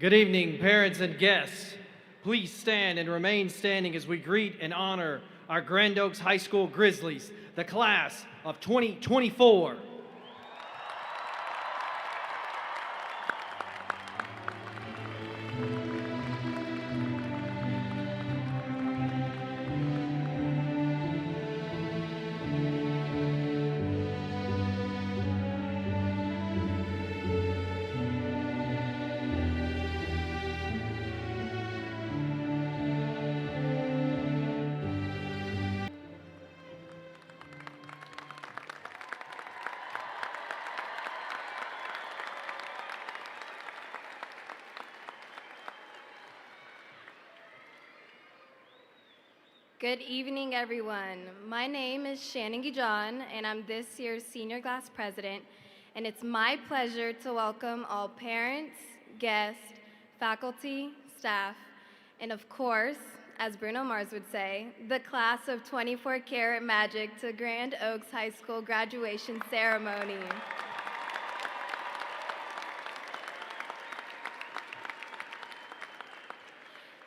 Good evening, parents and guests. Please stand and remain standing as we greet and honor our Grand Oaks High School Grizzlies, the class of 2024. Good evening, everyone. My name is Shannon Gijon, and I'm this year's senior class president, and it's my pleasure to welcome all parents, guests, faculty, staff, and of course, as Bruno Mars would say, the class of 24 Karat Magic to Grand Oaks High School graduation ceremony.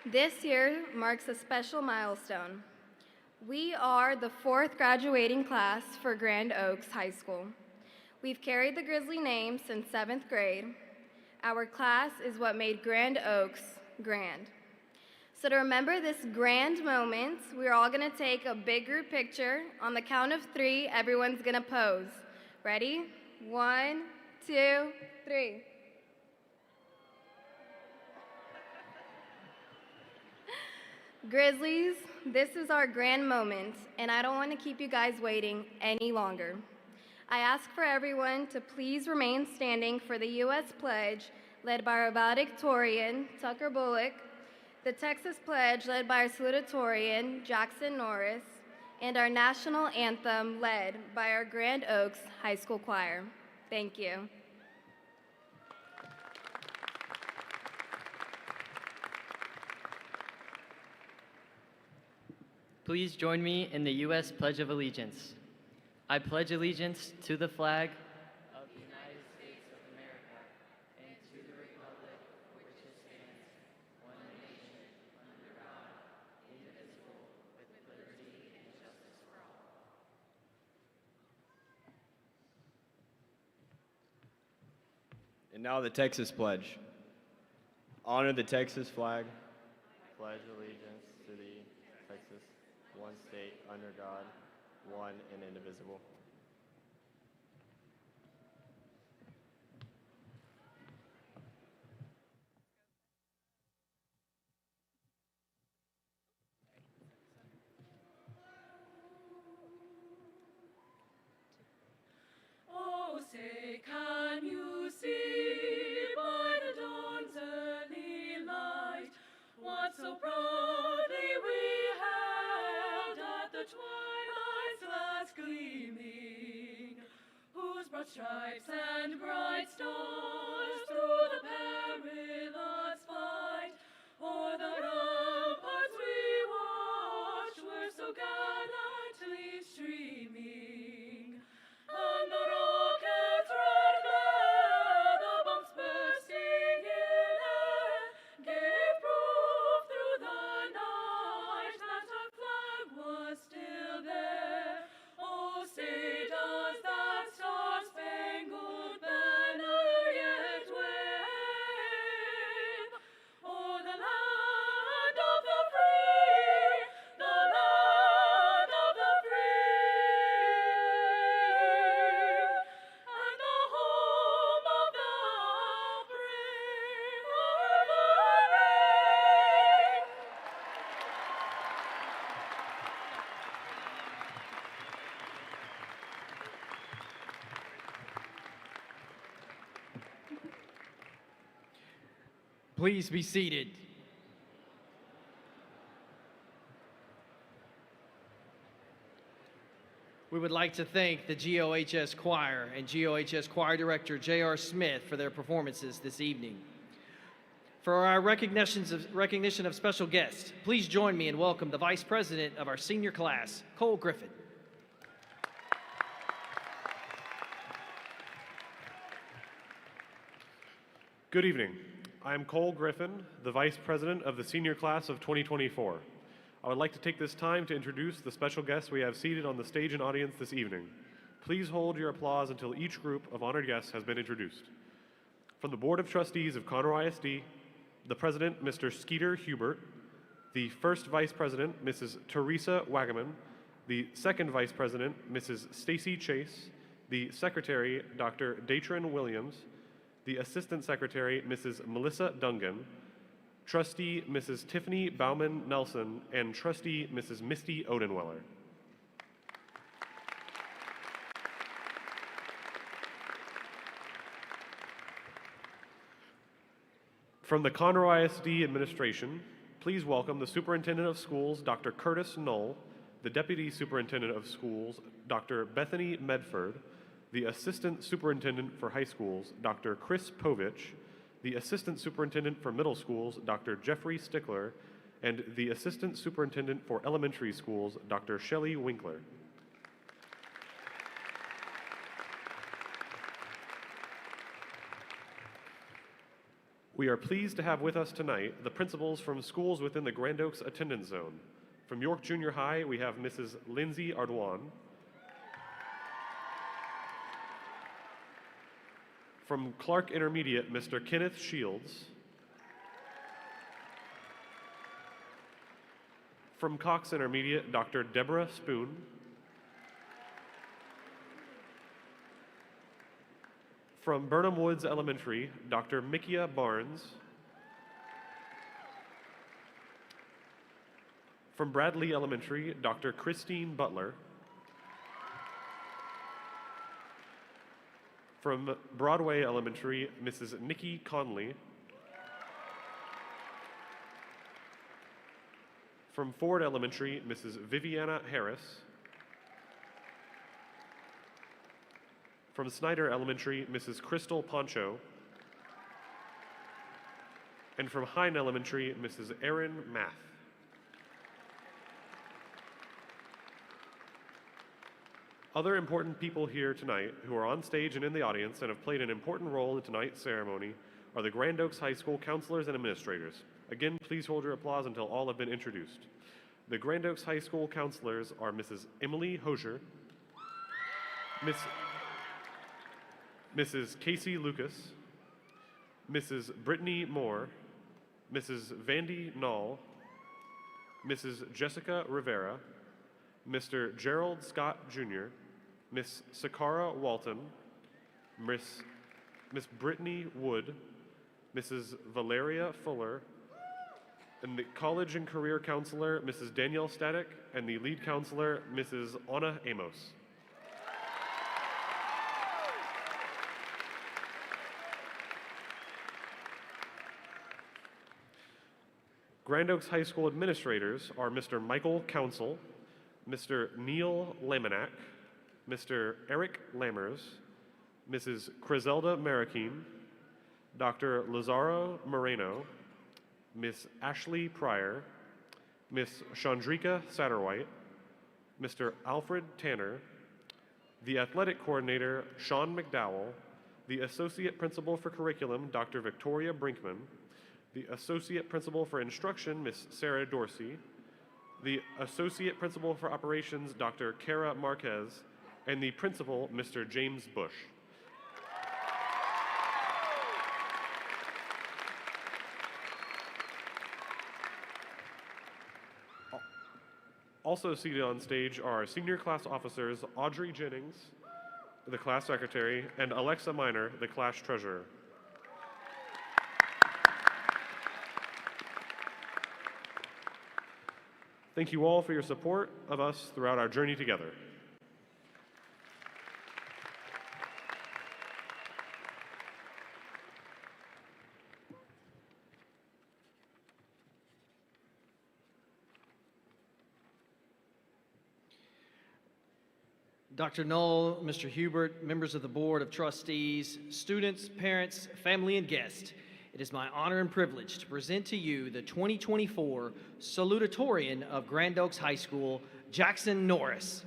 This year marks a special milestone. We are the 4th graduating class for Grand Oaks High School. We've carried the Grizzly name since 7th grade. Our class is what made Grand Oaks grand. So to remember this grand moment, we're all gonna take a big group picture. On the count of 3, everyone's gonna pose. Ready? 1, 2, 3. Grizzlies, this is our grand moment, and I don't want to keep you guys waiting any longer. I ask for everyone to please remain standing for the U.S. Pledge, led by our valedictorian, Tucker Bullock, the Texas Pledge, led by our salutatorian, Jackson Norris, and our national anthem, led by our Grand Oaks High School Choir. Thank you. Please join me in the U.S. Pledge of Allegiance. I pledge allegiance to the flag of the United States of America and to the republic for which it stands, one nation, under God, indivisible, with liberty and justice for all. And now the Texas Pledge. Honor the Texas flag. Pledge allegiance to the Texas, one state, under God, one and indivisible. Oh, say, can you see by the dawn's early light what so proudly we held at the twilight's last gleaming, whose broad stripes and bright stars through the perilous fight o'er the ramparts we watched were so gallantly streaming, and the rocket's red glare, the bombs bursting in air, gave proof through the night that our flag was still there. Oh, say does that star-spangled banner yet wave o'er the land of the free, the land of the free, and the home of the brave forever reign. Please be seated. We would like to thank the GOHS Choir and GOHS Choir Director J.R. Smith for their performances this evening. For our recognition of special guests, please join me and welcome the Vice President of our senior class, Cole Griffin. Good evening. I'm Cole Griffin, the Vice President of the Senior Class of 2024. I would like to take this time to introduce the special guests we have seated on the stage and audience this evening. Please hold your applause until each group of honored guests has been introduced. From the Board of Trustees of Conroe ISD, the President, Mr. Skeeter Hubert, the First Vice President, Mrs. Teresa Wagaman, the Second Vice President, Mrs. Stacy Chase, the Secretary, Dr. Datron Williams, the Assistant Secretary, Mrs. Melissa Dungan, Trustee Mrs. Tiffany Bauman Nelson, and Trustee Mrs. Misty Odenweller. From the Conroe ISD Administration, please welcome the Superintendent of Schools, Dr. Curtis Knoll, the Deputy Superintendent of Schools, Dr. Bethany Medford, the Assistant Superintendent for High Schools, Dr. Chris Povich, the Assistant Superintendent for Middle Schools, Dr. Jeffrey Stickler, and the Assistant Superintendent for Elementary Schools, Dr. Shelley Winkler. We are pleased to have with us tonight the principals from schools within the Grand Oaks attendance zone. From York Junior High, we have Mrs. Lindsay Ardoin. From Clark Intermediate, Mr. Kenneth Shields. From Cox Intermediate, Dr. Deborah Spoon. From Burnham Woods Elementary, Dr. Mikia Barnes. From Bradley Elementary, Dr. Christine Butler. From Broadway Elementary, Mrs. Nikki Conley. From Ford Elementary, Mrs. Viviana Harris. From Snyder Elementary, Mrs. Crystal Poncho. And from Hine Elementary, Mrs. Erin Math. Other important people here tonight who are on stage and in the audience and have played an important role in tonight's ceremony are the Grand Oaks High School counselors and administrators. Again, please hold your applause until all have been introduced. The Grand Oaks High School counselors are Mrs. Emily Hosier, Mrs. Casey Lucas, Mrs. Brittany Moore, Mrs. Vandy Knoll, Mrs. Jessica Rivera, Mr. Gerald Scott Jr., Miss Sakara Walton, Miss Brittany Wood, Mrs. Valeria Fuller, and the College and Career Counselor, Mrs. Danielle Static, and the Lead Counselor, Mrs. Anna Amos. Grand Oaks High School administrators are Mr. Michael Council, Mr. Neil Laminack, Mr. Eric Lammers, Mrs. Criselda Marroquin, Dr. Lazaro Moreno, Miss Ashley Pryor, Miss Chandrika Satterwhite, Mr. Alfred Tanner, the athletic coordinator, Sean McDowell, the associate principal for curriculum, Dr. Victoria Brinkman, the associate principal for instruction, Miss Sarah Dorsey, the associate principal for operations, Dr. Kara Marquez, and the principal, Mr. James Bush. Also seated on stage are our senior class officers, Audrey Jennings, the class secretary, and Alexa Miner, the class treasurer. Thank you all for your support of us throughout our journey together. Dr. Knoll, Mr. Hubert, members of the Board of Trustees, students, parents, family, and guests, it is my honor and privilege to present to you the 2024 Salutatorian of Grand Oaks High School, Jackson Norris.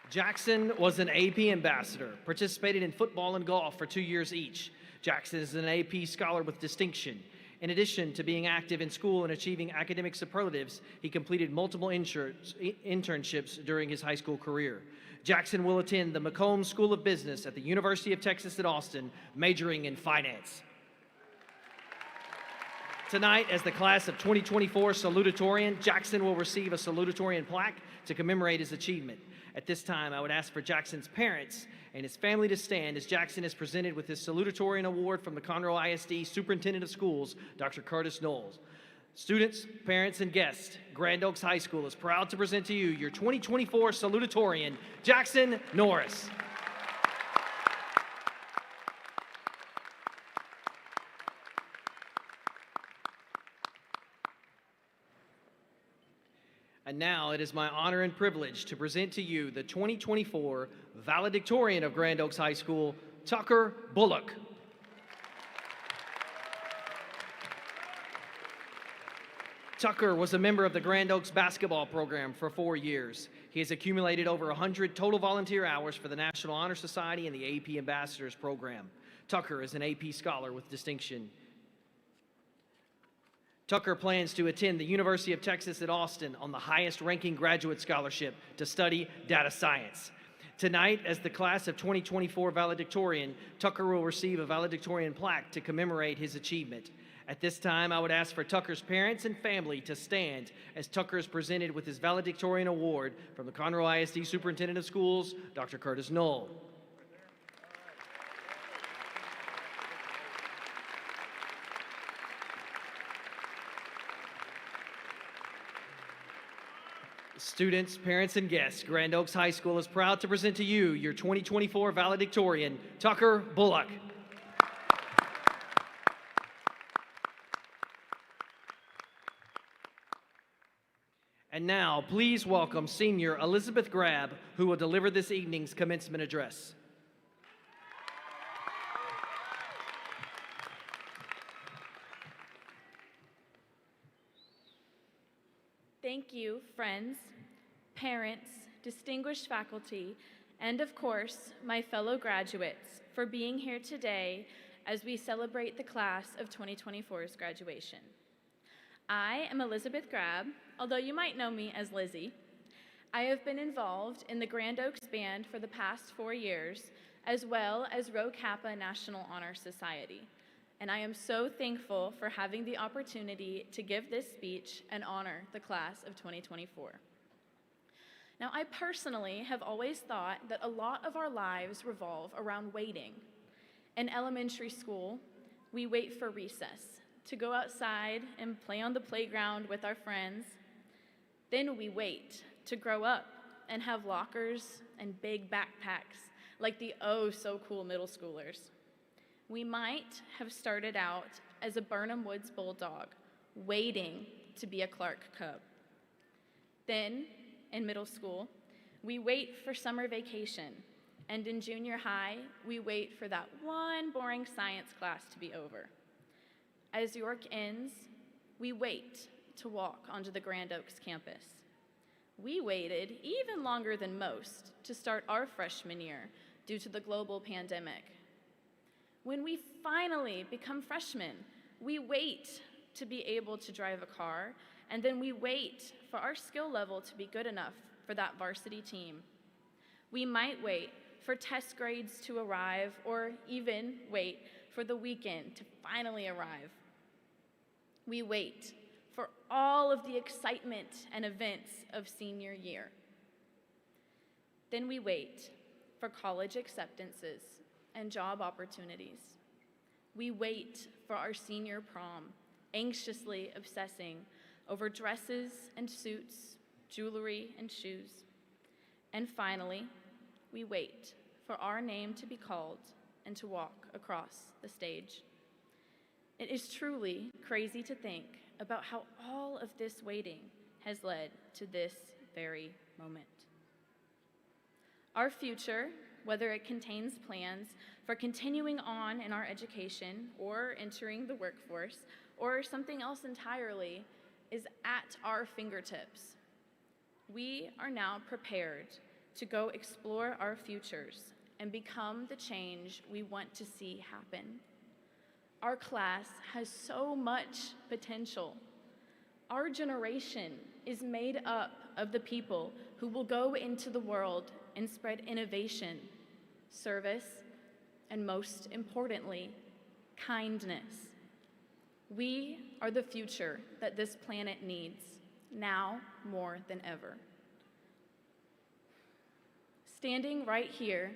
Jackson was an AP ambassador, participated in football and golf for 2 years each. Jackson is an AP scholar with distinction. In addition to being active in school and achieving academic superlatives, he completed multiple internships during his high school career. Jackson will attend the McCombs School of Business at the University of Texas at Austin, majoring in finance. Tonight, as the class of 2024 salutatorian, Jackson will receive a salutatorian plaque to commemorate his achievement. At this time, I would ask for Jackson's parents and his family to stand as Jackson is presented with his salutatorian award from the Conroe ISD Superintendent of Schools, Dr. Curtis Knowles. Students, parents, and guests, Grand Oaks High School is proud to present to you your 2024 salutatorian, Jackson Norris. And now it is my honor and privilege to present to you the 2024 valedictorian of Grand Oaks High School, Tucker Bullock. Tucker was a member of the Grand Oaks basketball program for 4 years. He has accumulated over 100 total volunteer hours for the National Honor Society and the AP Ambassadors program. Tucker is an AP scholar with distinction. Tucker plans to attend the University of Texas at Austin on the highest-ranking graduate scholarship to study data science. Tonight, as the class of 2024 valedictorian, Tucker will receive a valedictorian plaque to commemorate his achievement. At this time, I would ask for Tucker's parents and family to stand as Tucker is presented with his valedictorian award from the Conroe ISD Superintendent of Schools, Dr. Curtis Knowles. Students, parents, and guests, Grand Oaks High School is proud to present to you your 2024 valedictorian, Tucker Bullock. And now, please welcome senior Elizabeth Grab, who will deliver this evening's commencement address. Thank you, friends, parents, distinguished faculty, and of course, my fellow graduates, for being here today as we celebrate the class of 2024's graduation. I am Elizabeth Grab, although you might know me as Lizzie. I have been involved in the Grand Oaks Band for the past 4 years, as well as Rho Kappa National Honor Society. And I am so thankful for having the opportunity to give this speech and honor the class of 2024. Now, I personally have always thought that a lot of our lives revolve around waiting. In elementary school, we wait for recess to go outside and play on the playground with our friends. Then we wait to grow up and have lockers and big backpacks like the oh-so-cool middle schoolers. We might have started out as a Burnham Woods Bulldog, waiting to be a Clark Cub. Then, in middle school, we wait for summer vacation, and in junior high, we wait for that one boring science class to be over. As York ends, we wait to walk onto the Grand Oaks campus. We waited even longer than most to start our freshman year due to the global pandemic. When we finally become freshmen, we wait to be able to drive a car, and then we wait for our skill level to be good enough for that varsity team. We might wait for test grades to arrive, or even wait for the weekend to finally arrive. We wait for all of the excitement and events of senior year. Then we wait for college acceptances and job opportunities. We wait for our senior prom, anxiously obsessing over dresses and suits, jewelry and shoes. And finally, we wait for our name to be called and to walk across the stage. It is truly crazy to think about how all of this waiting has led to this very moment. Our future, whether it contains plans for continuing on in our education or entering the workforce or something else entirely, is at our fingertips. We are now prepared to go explore our futures and become the change we want to see happen. Our class has so much potential. Our generation is made up of the people who will go into the world and spread innovation, service, and most importantly, kindness. We are the future that this planet needs, now more than ever. Standing right here,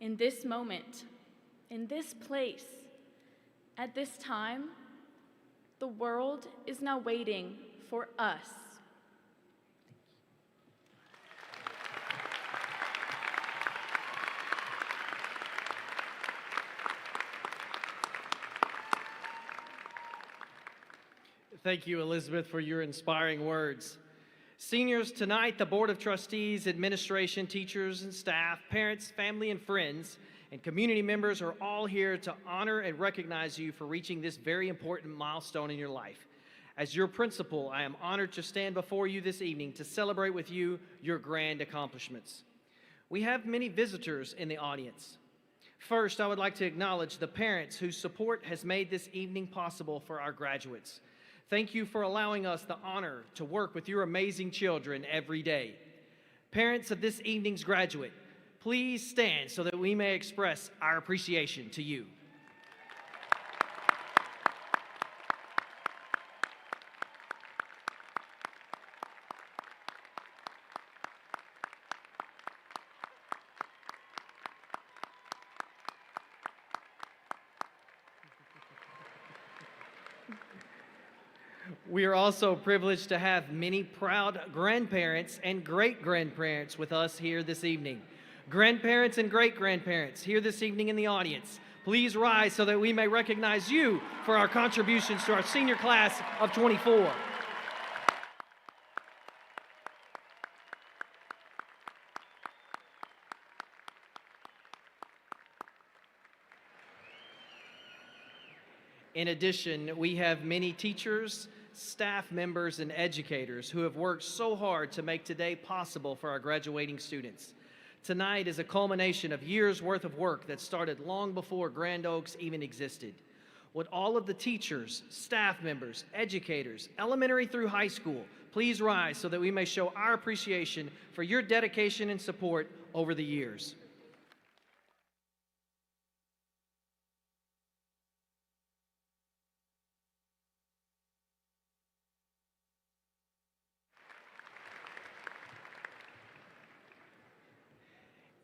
in this moment, in this place, at this time, the world is now waiting for us. Thank you, Elizabeth, for your inspiring words. Seniors, tonight the Board of Trustees, administration, teachers and staff, parents, family and friends, and community members are all here to honor and recognize you for reaching this very important milestone in your life. As your principal, I am honored to stand before you this evening to celebrate with you your grand accomplishments. We have many visitors in the audience. First, I would like to acknowledge the parents whose support has made this evening possible for our graduates. Thank you for allowing us the honor to work with your amazing children every day. Parents of this evening's graduate, please stand so that we may express our appreciation to you. We are also privileged to have many proud grandparents and great-grandparents with us here this evening. Grandparents and great-grandparents here this evening in the audience, please rise so that we may recognize you for our contributions to our senior class of 24. In addition, we have many teachers, staff members, and educators who have worked so hard to make today possible for our graduating students. Tonight is a culmination of years' worth of work that started long before Grand Oaks even existed. Would all of the teachers, staff members, educators, elementary through high school, please rise so that we may show our appreciation for your dedication and support over the years.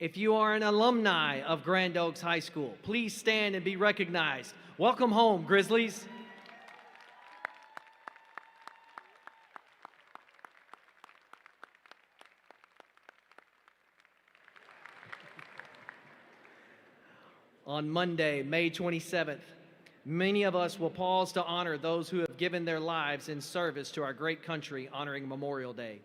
If you are an alumni of Grand Oaks High School, please stand and be recognized. Welcome home, Grizzlies. On Monday, May 27th, many of us will pause to honor those who have given their lives in service to our great country, honoring Memorial Day.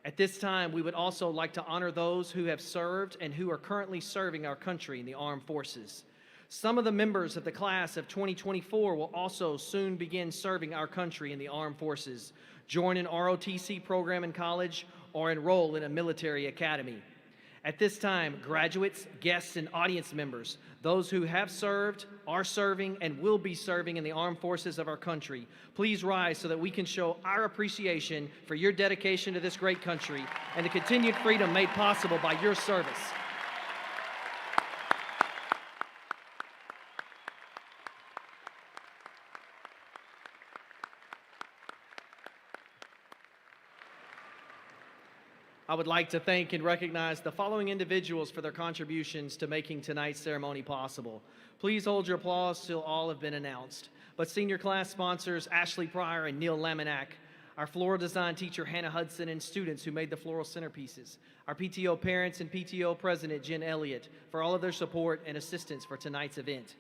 At this time, we would also like to honor those who have served and who are currently serving our country in the armed forces. Some of the members of the class of 2024 will also soon begin serving our country in the armed forces, join an ROTC program in college, or enroll in a military academy. At this time, graduates, guests, and audience members, those who have served, are serving, and will be serving in the armed forces of our country, please rise so that we can show our appreciation for your dedication to this great country and the continued freedom made possible by your service. I would like to thank and recognize the following individuals for their contributions to making tonight's ceremony possible. Please hold your applause till all have been announced. But senior class sponsors Ashley Pryor and Neil Laminack, our floral design teacher Hannah Hudson, and students who made the floral centerpieces, our PTO parents and PTO president Jen Elliott for all of their support and assistance for tonight's event.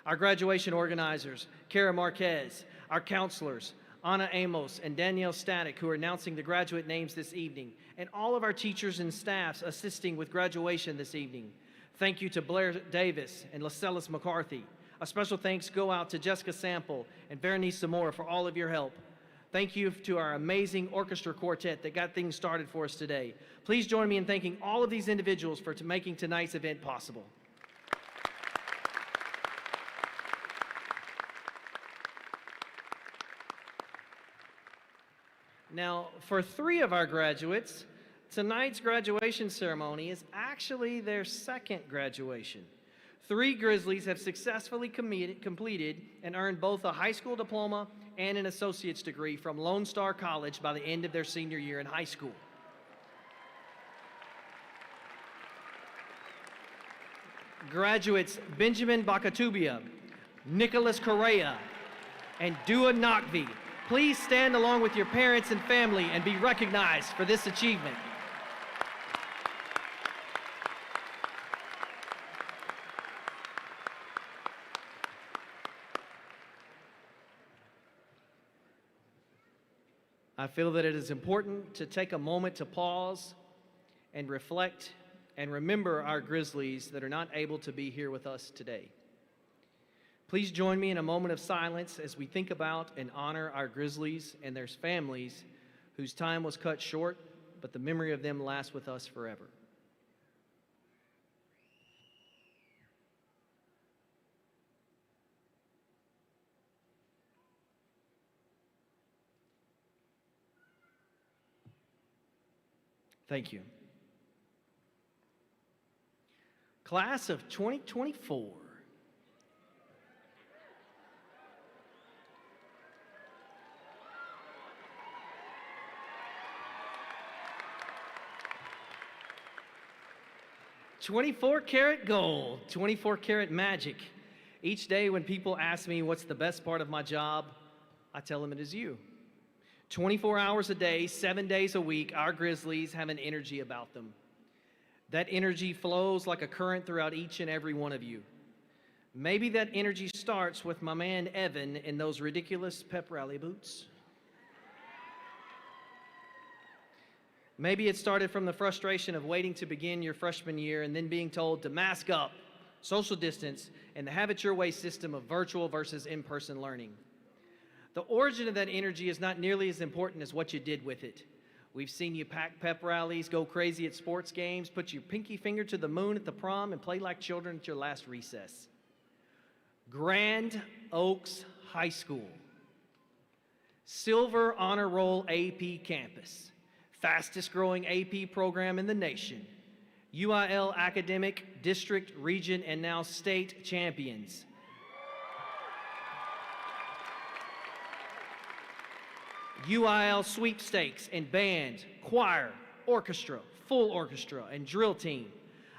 Our graduation organizers, Kara Marquez, our counselors, Anna Amos and Danielle Static, who are announcing the graduate names this evening, and all of our teachers and staffs assisting with graduation this evening. Thank you to Blair Davis and Lascelles McCarthy. A special thanks go out to Jessica Sample and Berenice Zamora for all of your help. Thank you to our amazing orchestra quartet that got things started for us today. Please join me in thanking all of these individuals for making tonight's event possible. Now, for 3 of our graduates, tonight's graduation ceremony is actually their second graduation. 3 Grizzlies have successfully completed and earned both a high school diploma and an associate's degree from Lone Star College by the end of their senior year in high school. Graduates Benjamin Bakatubia, Nicholas Correa, and Dua Nakvi, please stand along with your parents and family and be recognized for this achievement. I feel that it is important to take a moment to pause and reflect and remember our Grizzlies that are not able to be here with us today. Please join me in a moment of silence as we think about and honor our Grizzlies and their families whose time was cut short, but the memory of them lasts with us forever. Thank you. Class of 2024. "24-karat gold, 24-karat magic." Each day when people ask me what's the best part of my job, I tell them it is you. 24 hours a day, 7 days a week, our Grizzlies have an energy about them. That energy flows like a current throughout each and every one of you. Maybe that energy starts with my man Evan in those ridiculous pep rally boots. Maybe it started from the frustration of waiting to begin your freshman year and then being told to mask up, social distance, and the have-it-your-way system of virtual versus in-person learning. The origin of that energy is not nearly as important as what you did with it. We've seen you pack pep rallies, go crazy at sports games, put your pinky finger to the moon at the prom, and play like children at your last recess. Grand Oaks High School. Silver Honor Roll AP campus. Fastest growing AP program in the nation. UIL academic, district, region, and now state champions. UIL sweepstakes in band, choir, orchestra, full orchestra, and drill team.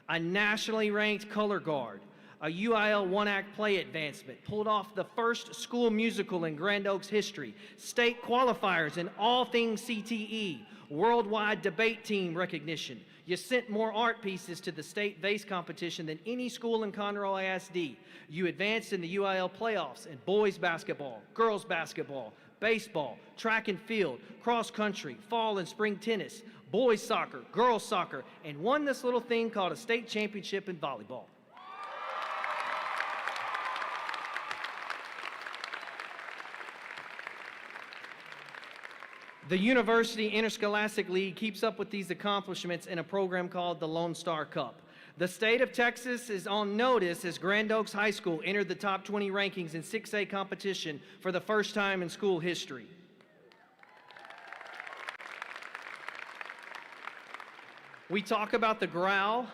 A nationally ranked color guard. A UIL one-act play advancement. Pulled off the first school musical in Grand Oaks history. State qualifiers in all things CTE. Worldwide debate team recognition. You sent more art pieces to the state vase competition than any school in Conroe ISD. You advanced in the UIL playoffs in boys basketball, girls basketball, baseball, track and field, cross country, fall and spring tennis, boys soccer, girls soccer, and won this little thing called a state championship in volleyball. The University Interscholastic League keeps up with these accomplishments in a program called the Lone Star Cup. The state of Texas is on notice as Grand Oaks High School entered the top 20 rankings in 6A competition for the first time in school history. We talk about the growl,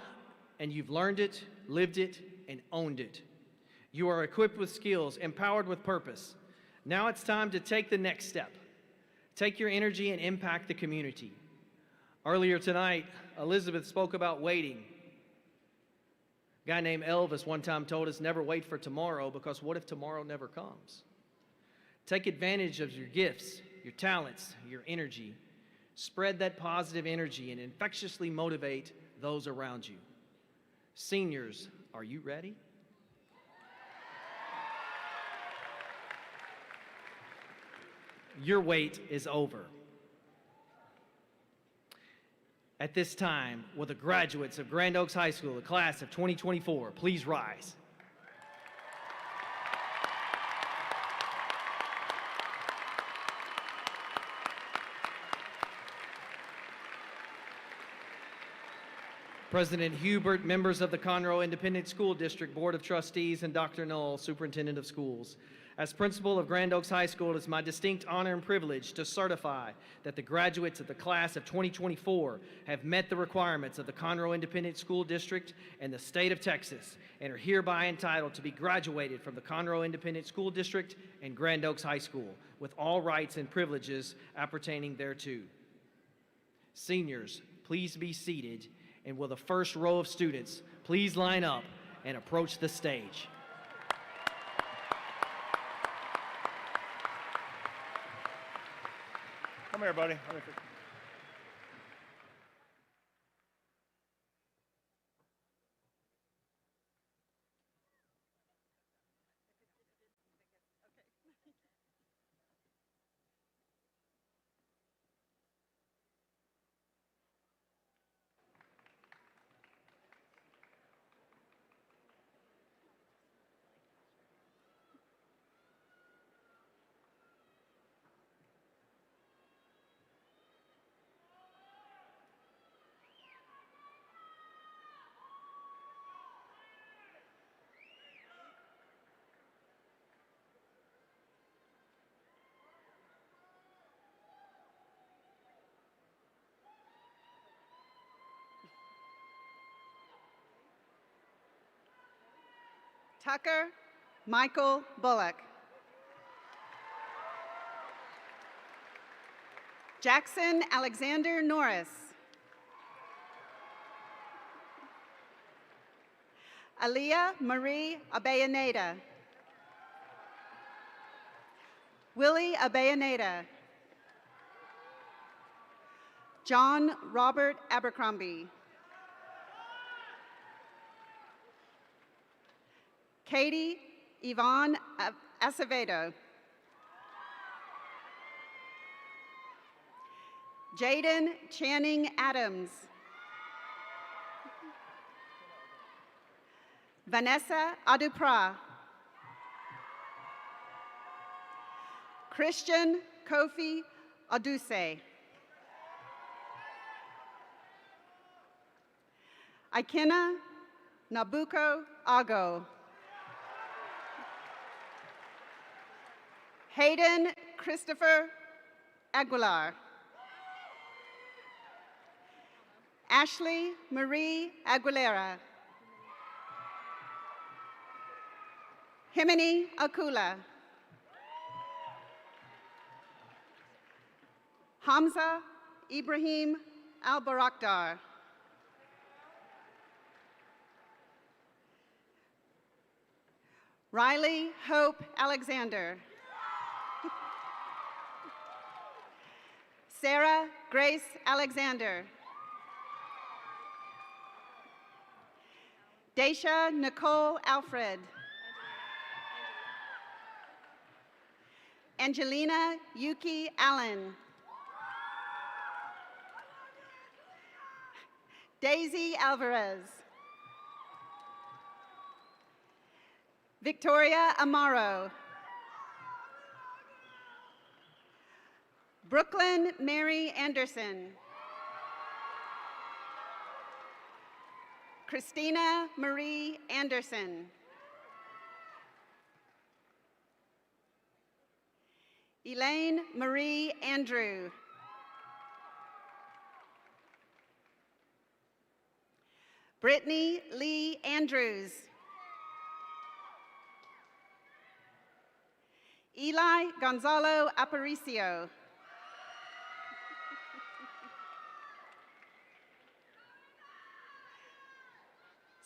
and you've learned it, lived it, and owned it. You are equipped with skills, empowered with purpose. Now it's time to take the next step. Take your energy and impact the community. Earlier tonight, Elizabeth spoke about waiting. A guy named Elvis one time told us never wait for tomorrow, because what if tomorrow never comes? Take advantage of your gifts, your talents, your energy. Spread that positive energy and infectiously motivate those around you. Seniors, are you ready? Your wait is over. At this time, will the graduates of Grand Oaks High School, the class of 2024, please rise. President Hubert, members of the Conroe Independent School District Board of Trustees, and Dr. Knoll, Superintendent of Schools. As principal of Grand Oaks High School, it is my distinct honor and privilege to certify that the graduates of the class of 2024 have met the requirements of the Conroe Independent School District and the state of Texas and are hereby entitled to be graduated from the Conroe Independent School District and Grand Oaks High School with all rights and privileges appertaining thereto. Seniors, please be seated, and will the first row of students please line up and approach the stage. Come here, buddy. Tucker Michael Bullock. Jackson Alexander Norris. Aaliyah Marie Abeyaneda. Willie Abeyaneda. John Robert Abercrombie. Katie Yvonne Acevedo. Jaden Channing Adams. Vanessa Adupra. Christian Kofi Aduse. Ikena Nabuko Ago. Hayden Christopher Aguilar. Ashley Marie Aguilera. Himini Akula. Hamza Ibrahim Al-Barakdar. Riley Hope Alexander. Sarah Grace Alexander. Daisha Nicole Alfred. Angelina Yuki Allen. Daisy Alvarez. Victoria Amaro. Brooklyn Mary Anderson. Christina Marie Anderson. Elaine Marie Andrew. Brittany Lee Andrews. Eli Gonzalo Aparicio.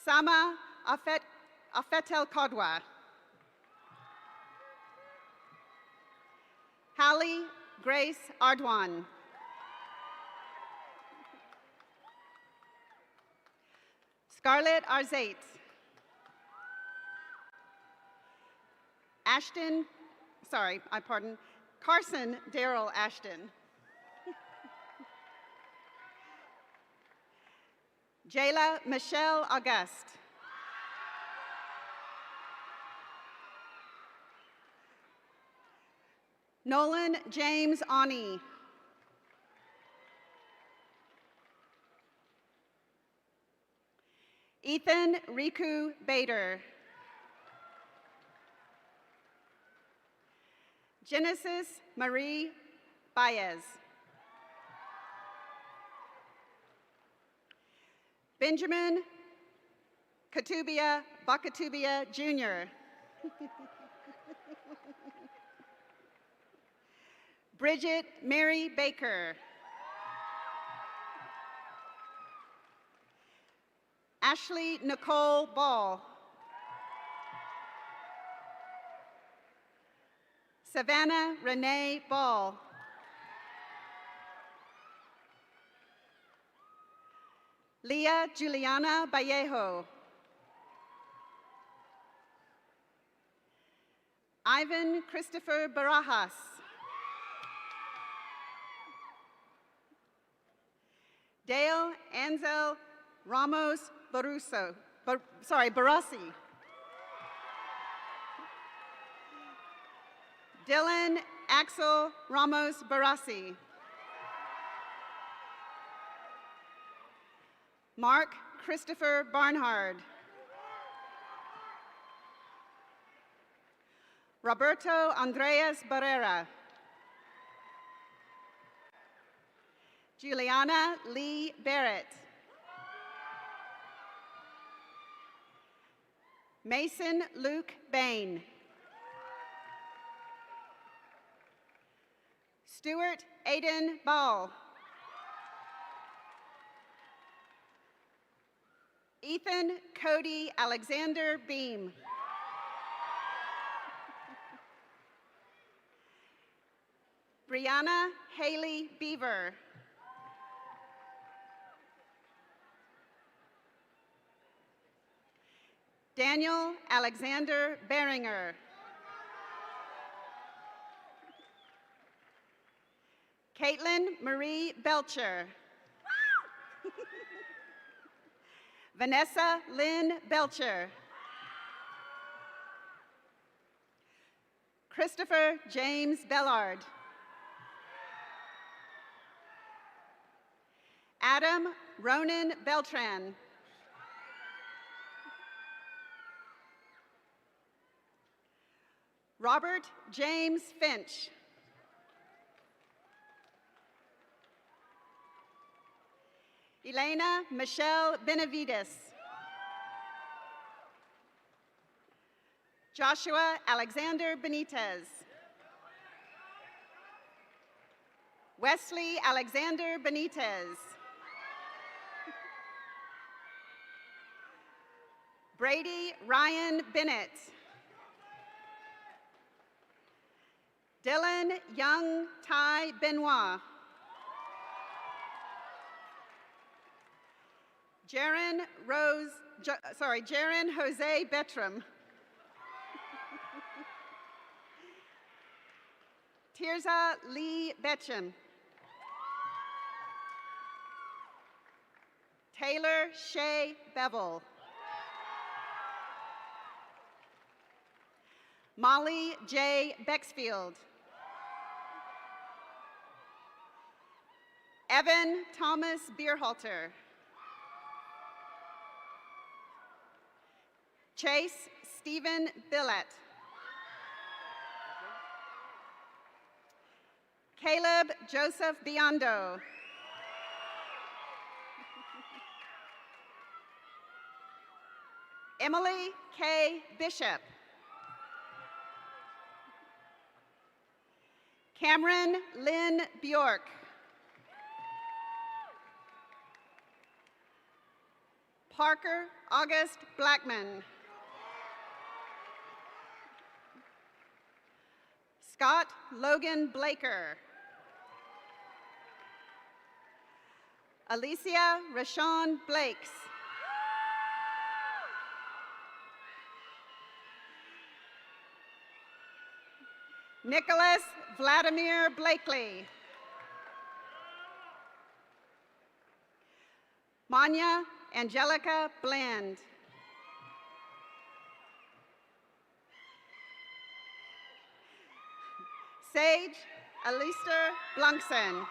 Sama Afetel Kodwa. Hallie Grace Ardwan. Scarlett Arzate. Carson Darrell Ashton. Jayla Michelle Auguste. Nolan James Ani. Ethan Riku Bader. Genesis Marie Baez. Benjamin Katubia Bakatubia Jr. Bridget Mary Baker. Ashley Nicole Ball. Savannah Renee Ball. Leah Juliana Vallejo. Ivan Christopher Barajas. Dale Ansel Ramos Barassi. Dylan Axel Ramos Barassi. Mark Christopher Barnhard. Roberto Andreas Barrera. Juliana Lee Barrett. Mason Luke Bain. Stuart Aiden Ball. Ethan Cody Alexander Beam. Brianna Haley Beaver. Daniel Alexander Beringer. Caitlin Marie Belcher. Vanessa Lynn Belcher. Christopher James Bellard. Adam Ronan Beltran. Robert James Finch. Elena Michelle Benavides. Joshua Alexander Benitez. Wesley Alexander Benitez. Brady Ryan Bennett. Dylan Young Ty Benoit. Jaron Jose Betram. Tirza Lee Betcham. Taylor Shea Bevel. Molly J. Bexfield. Evan Thomas Bierhalter. Chase Stephen Billett. Caleb Joseph Biondo. Emily K. Bishop. Cameron Lynn Bjork. Parker August Blackman. Scott Logan Blaker. Alicia Rashawn Blakes. Nicholas Vladimir Blakely. Manya Angelica Bland. Sage Alister Blunkson.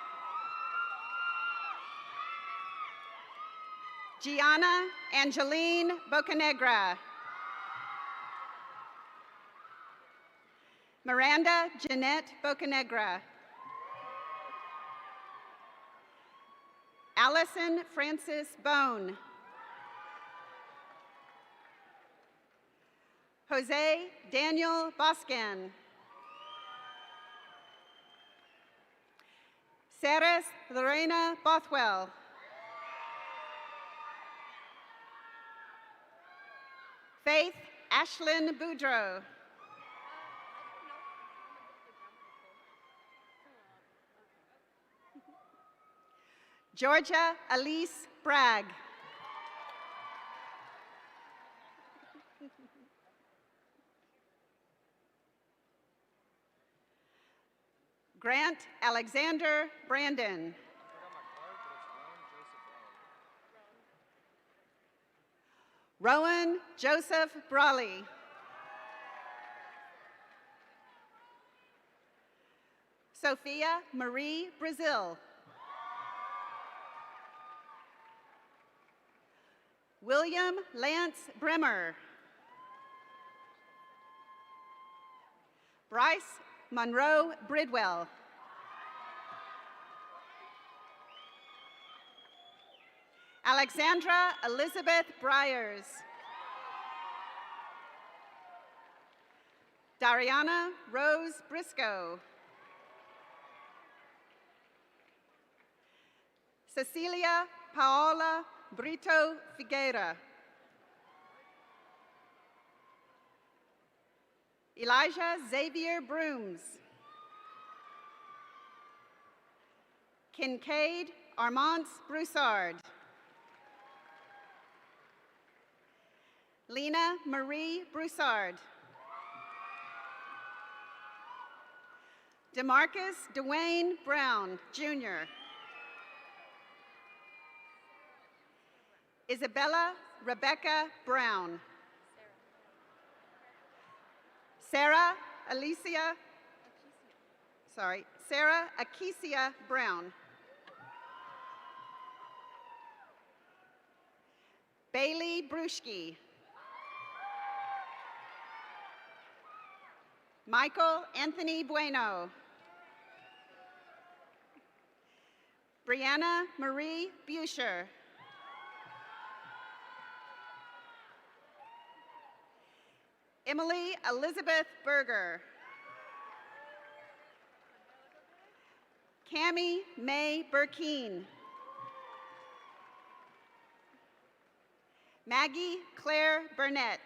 Gianna Angeline Bocanegra. Miranda Jeanette Bocanegra. Allison Francis Bone. Jose Daniel Boscan. Ceres Lorena Bothwell. Faith Ashlyn Boudreau. Georgia Elise Bragg. Grant Alexander Brandon. Rowan Joseph Brawley. Sophia Marie Brazil. William Lance Bremer. Bryce Monroe Bridwell. Alexandra Elizabeth Briers. Dariana Rose Briscoe. Cecilia Paola Brito Figueira. Elijah Xavier Brooms. Kincaid Armance Broussard. Lena Marie Broussard. DeMarcus Dwayne Brown, Jr. Isabella Rebecca Brown. Sarah Akesia Brown. Bailey Bruschke. Michael Anthony Bueno. Brianna Marie Buscher. Emily Elizabeth Berger. Cammie Mae Burkeen. Maggie Claire Burnett.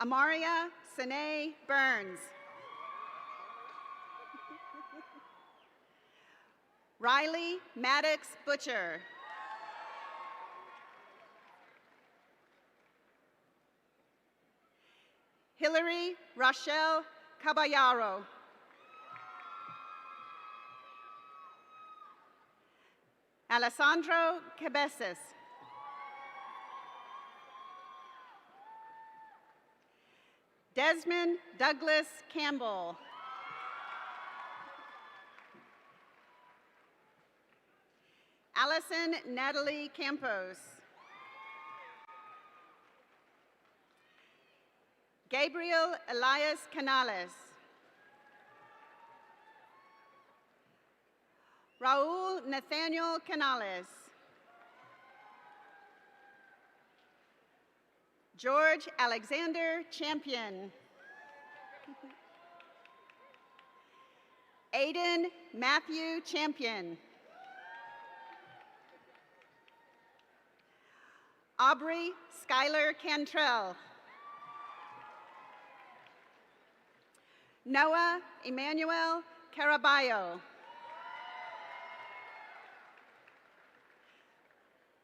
Amaria Sine Burns. Riley Maddox Butcher. Hillary Rochelle Caballaro. Alessandro Cabezas. Desmond Douglas Campbell. Allison Natalie Campos. Gabriel Elias Canales. Raul Nathaniel Canales. George Alexander Champion. Aiden Matthew Champion. Aubrey Skylar Cantrell. Noah Emmanuel Caraballo.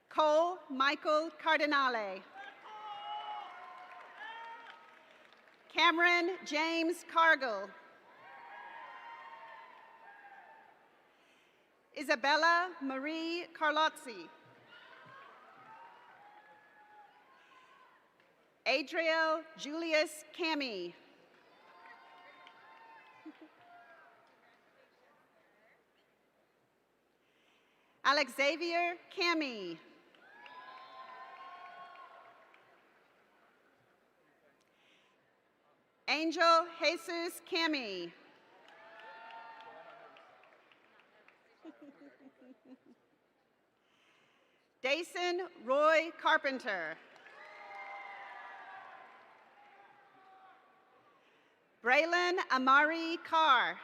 Cole Michael Cardinale. Cameron James Cargill. Isabella Marie Carlozzi. Adriel Julius Cami. Alexavier Cami. Angel Jesus Cami. Dason Roy Carpenter. Braylon Amari Carr.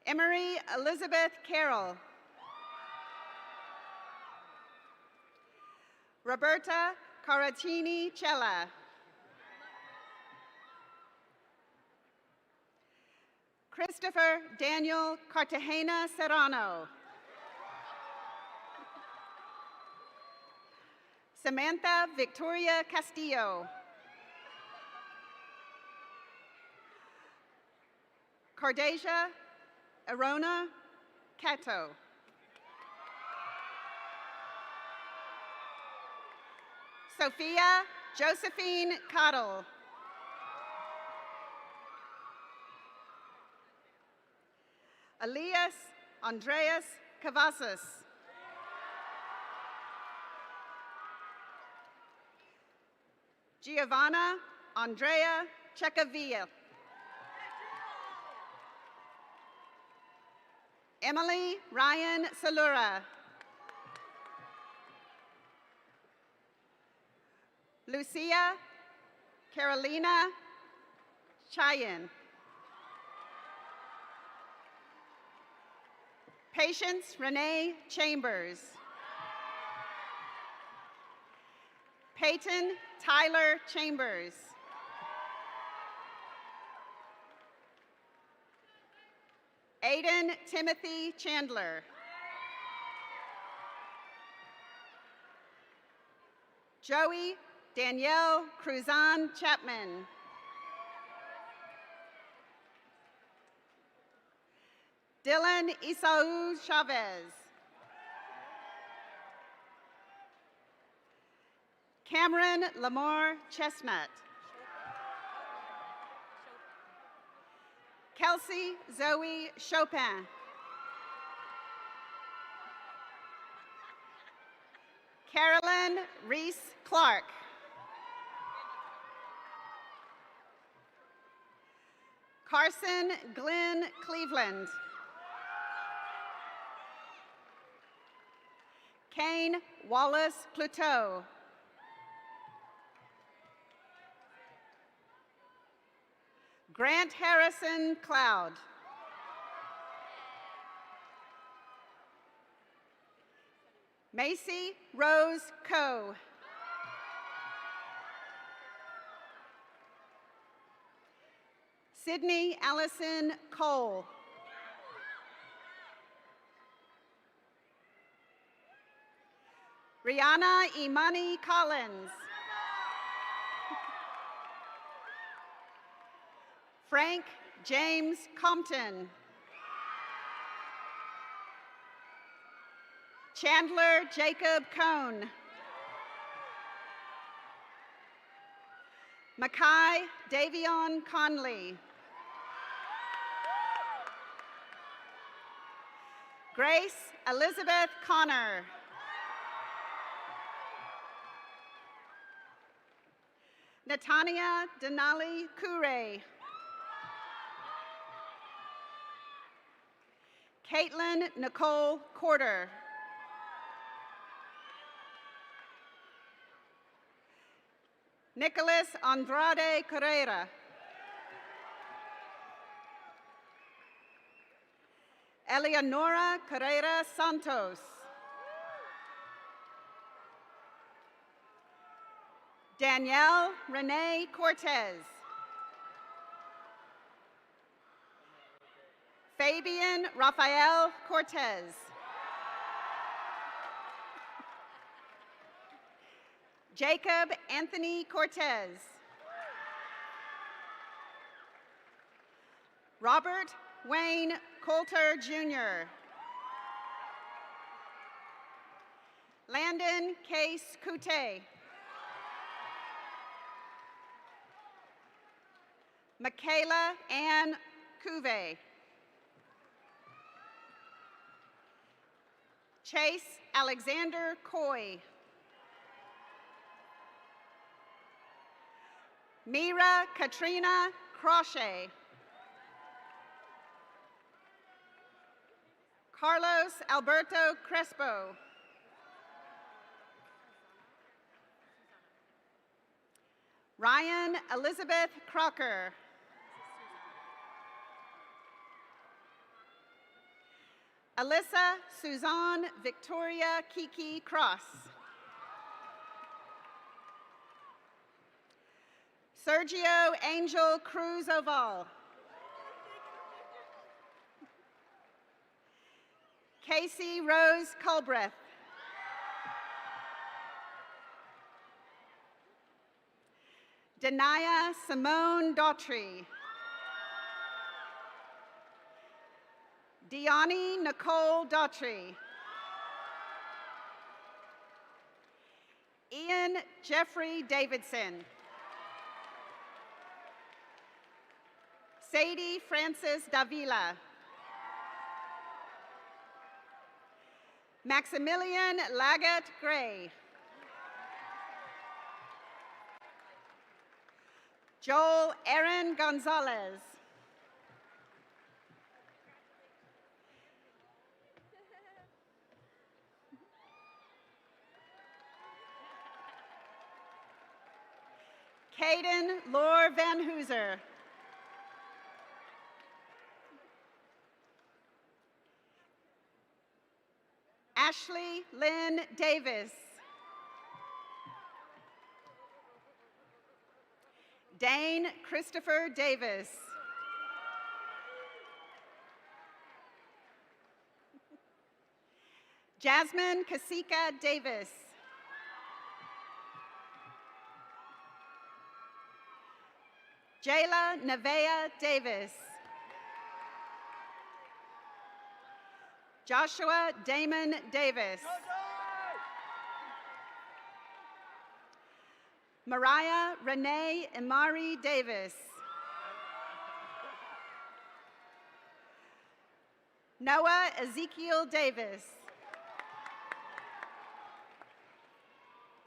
Emery Elizabeth Carroll. Roberta Caratini Cella. Christopher Daniel Cartagena Serrano. Samantha Victoria Castillo. Cardasia Arona Cato. Sophia Josephine Cottle. Elias Andreas Cavazos. Giovanna Andrea Checavilla. Emily Ryan Salura. Lucia Carolina Cheyenne. Patience Renee Chambers. Peyton Tyler Chambers. Aiden Timothy Chandler. Joey Danielle Cruzan Chapman. Dylan Isau Chavez. Cameron Lamar Chestnut. Kelsey Zoe Chopin. Carolyn Reese Clark. Carson Glenn Cleveland. Kane Wallace Pluteau. Grant Harrison Cloud. Macy Rose Coe. Sydney Allison Cole. Rihanna Imani Collins. Frank James Compton. Chandler Jacob Cohn. Mackay Davion Conley. Grace Elizabeth Connor. Natania Denali Kure. Caitlin Nicole Corder. Nicholas Andrade Carrera. Eleonora Carrera Santos. Danielle Renee Cortez. Fabian Rafael Cortez. Jacob Anthony Cortez. Robert Wayne Coulter Jr. Landon Case Coute. Michaela Ann Cuvey. Chase Alexander Coy. Mira Katrina Crochet. Carlos Alberto Crespo. Ryan Elizabeth Crocker. Alyssa Suzanne Victoria Kiki Cross. Sergio Angel Cruz Oval. Casey Rose Culbreth. Denaya Simone Daughtry. Deani Nicole Daughtry. Ian Jeffrey Davidson. Sadie Francis Davila. Maximilian Lagat Gray. Joel Aaron Gonzalez. Caden Lore Van Hooser. Ashley Lynn Davis. Dane Christopher Davis. Jasmine Kasika Davis. Jayla Nevea Davis. Joshua Damon Davis. Mariah Renee Imari Davis. Noah Ezekiel Davis.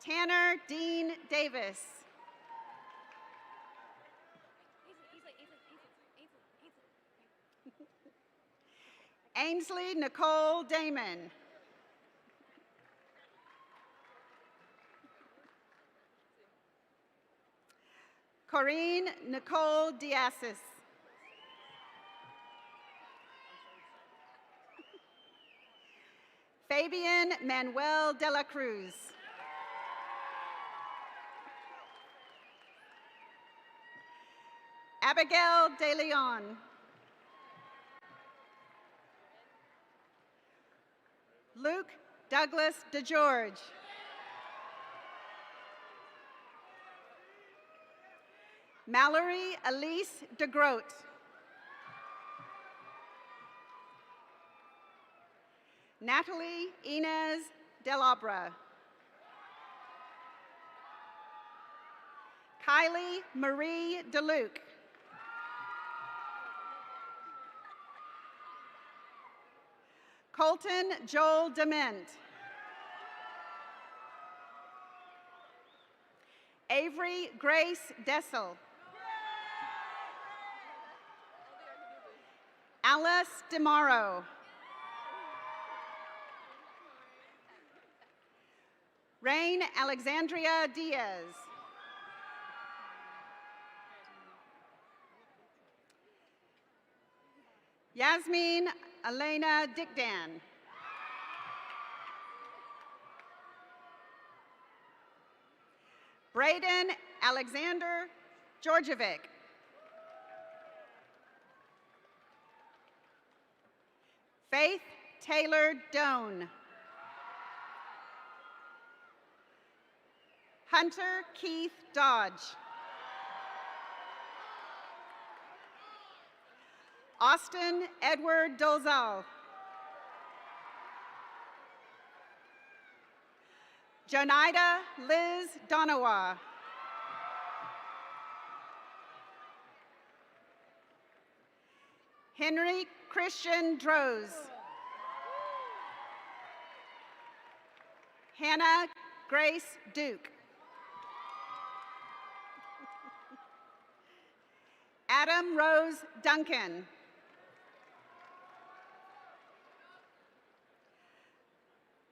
Tanner Dean Davis. Ainsley Nicole Damon. Corinne Nicole Diasis. Fabian Manuel de la Cruz. Abigail De Leon. Luke Douglas DeGeorge. Mallory Elise DeGroat. Natalie Inez Delabra. Kylie Marie DeLuke. Colton Joel Dement. Avery Grace Dessel. Alice DeMauro. Rain Alexandria Diaz. Yasmin Elena Dickdan. Braden Alexander Georgievic. Faith Taylor Doan. Hunter Keith Dodge. Austin Edward Dolzal. Jonida Liz Donawa. Henry Christian Droz. Hannah Grace Duke. Adam Rose Duncan.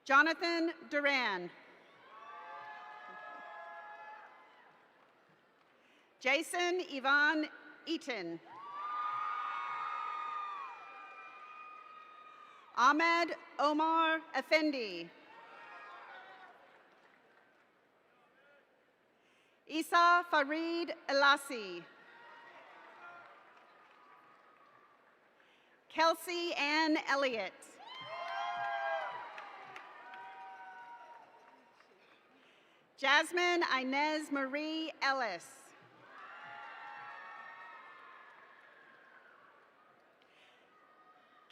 Jonathan Duran. Jason Yvonne Eaton. Ahmed Omar Effendi. Isa Farid Elassi. Kelsey Ann Elliott. Jasmine Inez Marie Ellis.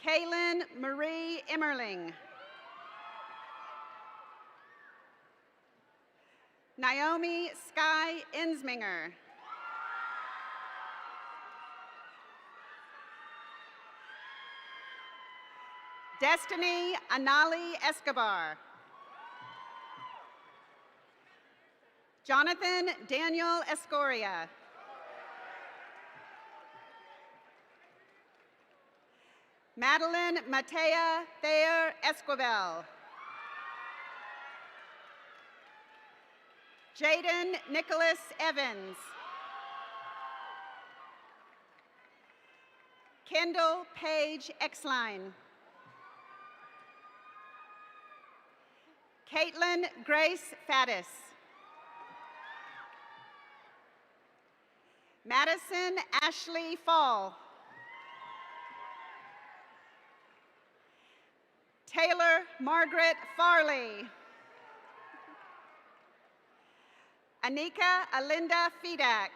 Kaylin Marie Emmerling. Naomi Sky Insminger. Destiny Anali Escobar. Jonathan Daniel Escoria. Madeline Matea Thayer Esquivel. Jaden Nicholas Evans. Kendall Page Exline. Caitlin Grace Faddis. Madison Ashley Fall. Taylor Margaret Farley. Anika Alinda Fedak.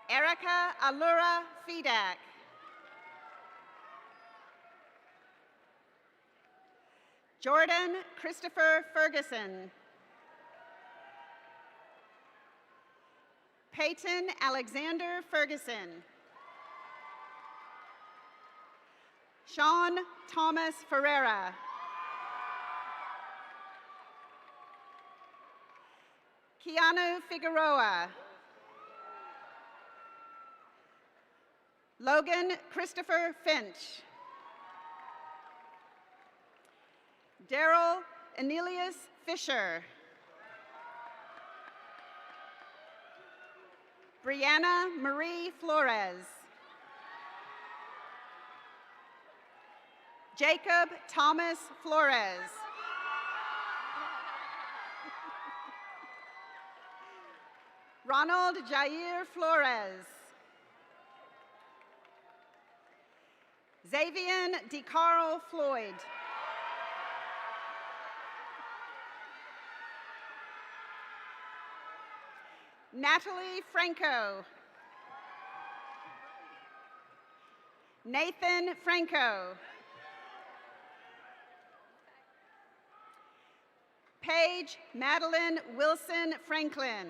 Erica Allura Fedak. Jordan Christopher Ferguson. Peyton Alexander Ferguson. Sean Thomas Ferreira. Keanu Figueroa. Logan Christopher Finch. Daryl Anelius Fisher. Brianna Marie Flores. Jacob Thomas Flores. Ronald Jair Flores. Xavier DeCarl Floyd. Natalie Franco. Nathan Franco. Paige Madeline Wilson Franklin.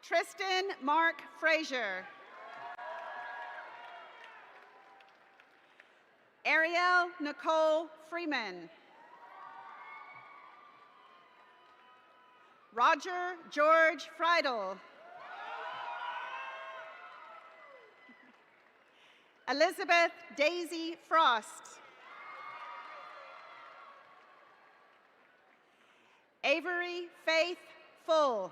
Tristan Mark Frazier. Ariel Nicole Freeman. Roger George Friedel. Elizabeth Daisy Frost. Avery Faith Full.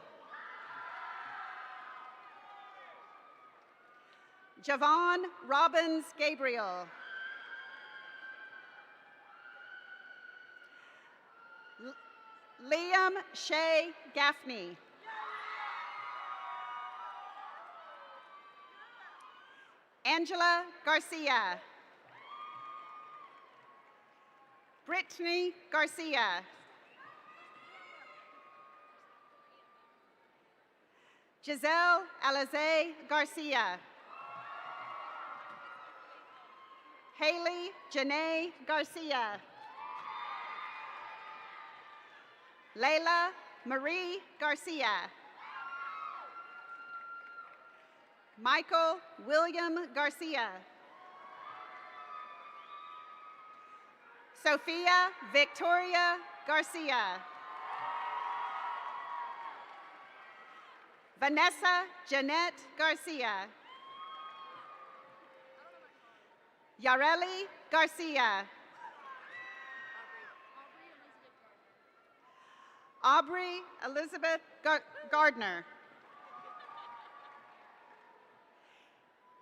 Javon Robbins Gabriel. Liam Shea Gaffney. Angela Garcia. Brittany Garcia. Giselle Alize Garcia. Haley Janae Garcia. Layla Marie Garcia. Michael William Garcia. Sophia Victoria Garcia. Vanessa Jeanette Garcia. Yareli Garcia. Aubrey Elizabeth Gardner.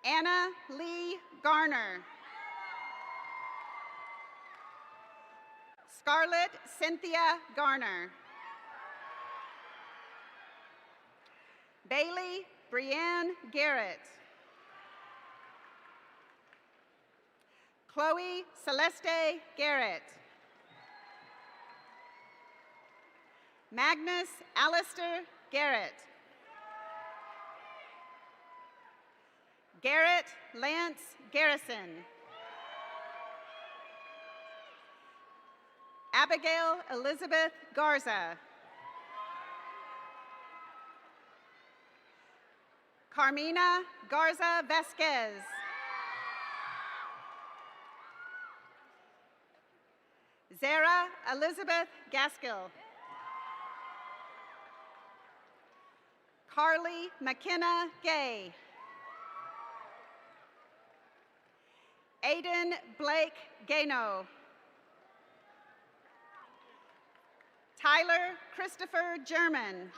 Anna Lee Garner. Scarlett Cynthia Garner. Bailey Brianne Garrett. Chloe Celeste Garrett. Magnus Alistair Garrett. Garrett Lance Garrison. Abigail Elizabeth Garza. Carmina Garza Vasquez. Zara Elizabeth Gaskill. Carly McKenna Gay. Aiden Blake Gano. Tyler Christopher German.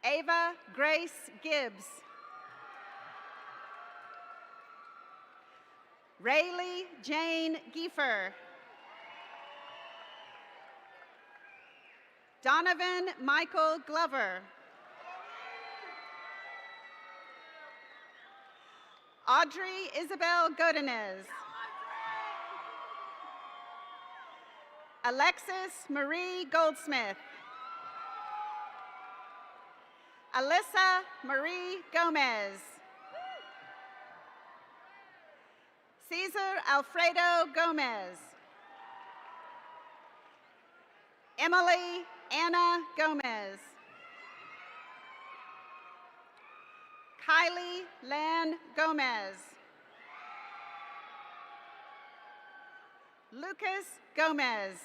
Ava Grace Gibbs. Rayleigh Jane Giefer. Donovan Michael Glover. Audrey Isabel Godinez. Alexis Marie Goldsmith. Alyssa Marie Gomez. Cesar Alfredo Gomez. Emily Anna Gomez. Kylie Lan Gomez. Lucas Gomez.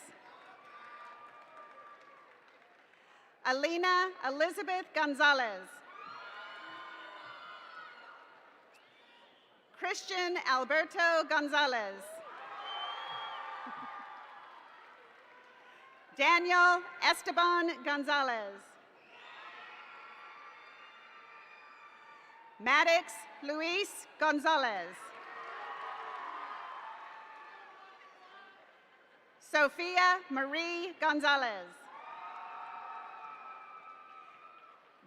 Alina Elizabeth Gonzalez. Christian Alberto Gonzalez. Daniel Esteban Gonzalez. Maddox Luis Gonzalez. Sophia Marie Gonzalez.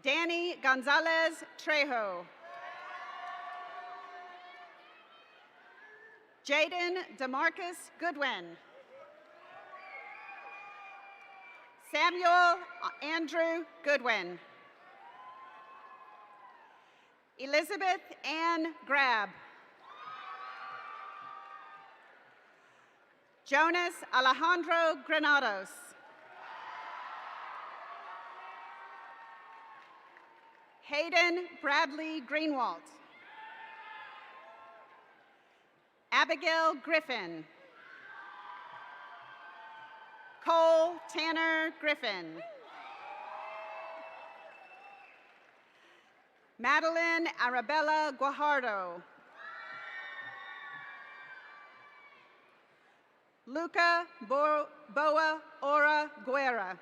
Danny Gonzalez Trejo. Jaden DeMarcus Goodwin. Samuel Andrew Goodwin. Elizabeth Ann Grab. Jonas Alejandro Granados. Hayden Bradley Greenwalt. Abigail Griffin. Cole Tanner Griffin. Madeline Arabella Guajardo. Luca Boa Ora Guerra.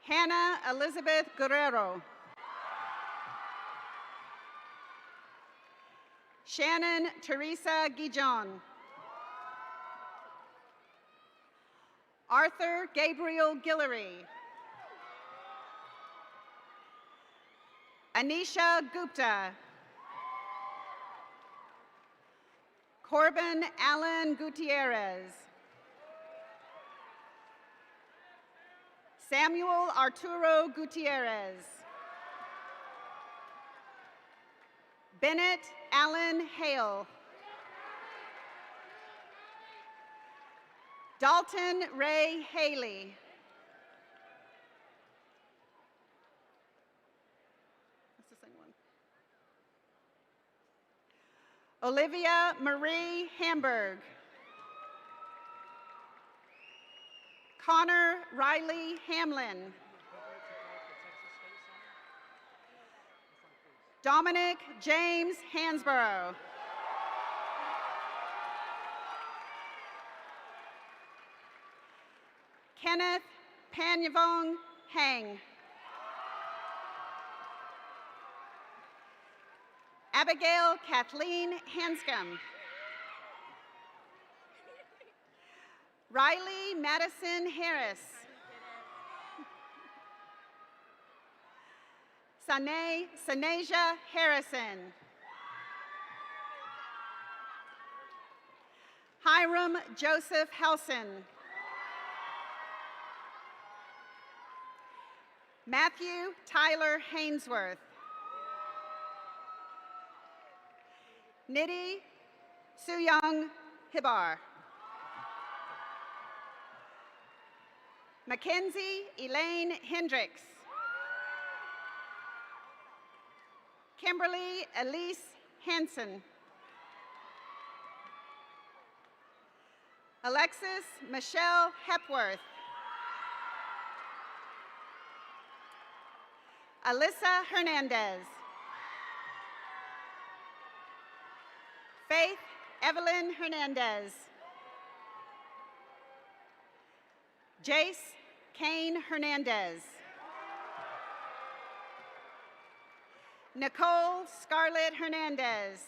Hannah Elizabeth Guerrero. Shannon Teresa Guijon. Arthur Gabriel Guillory. Anisha Gupta. Corbin Allen Gutierrez. Samuel Arturo Gutierrez. Bennett Allen Hale. Dalton Ray Haley. That's the same one. Olivia Marie Hamburg. Connor Riley Hamlin. Dominic James Hansborough. Kenneth Panyavong Hang. Abigail Kathleen Hanscom. Riley Madison Harris. Sanasia Harrison. Hiram Joseph Howson. Matthew Tyler Hainsworth. Nidhi Suyang Hibar. Mackenzie Elaine Hendricks. Kimberly Elise Hansen. Alexis Michelle Hepworth. Alyssa Hernandez. Faith Evelyn Hernandez. Jace Kane Hernandez. Nicole Scarlett Hernandez.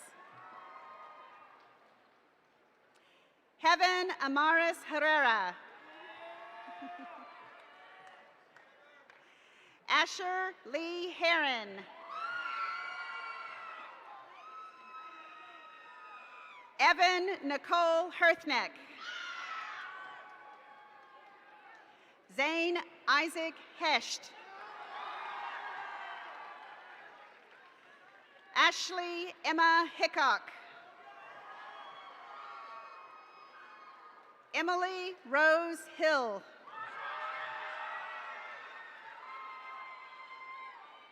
Heaven Amaris Herrera. Asher Lee Heron. Evan Nicole Herthneck. Zane Isaac Hesht. Ashley Emma Hickok. Emily Rose Hill.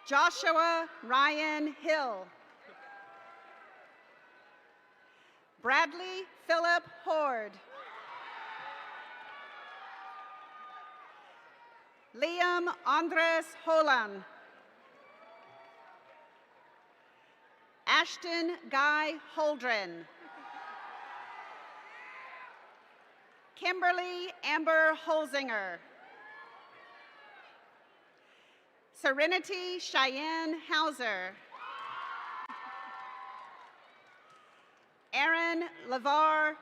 Joshua Ryan Hill. Bradley Philip Horde. Liam Andres Holan. Ashton Guy Holdren. Kimberly Amber Holzinger. Serenity Cheyenne Hauser. Aaron LeVar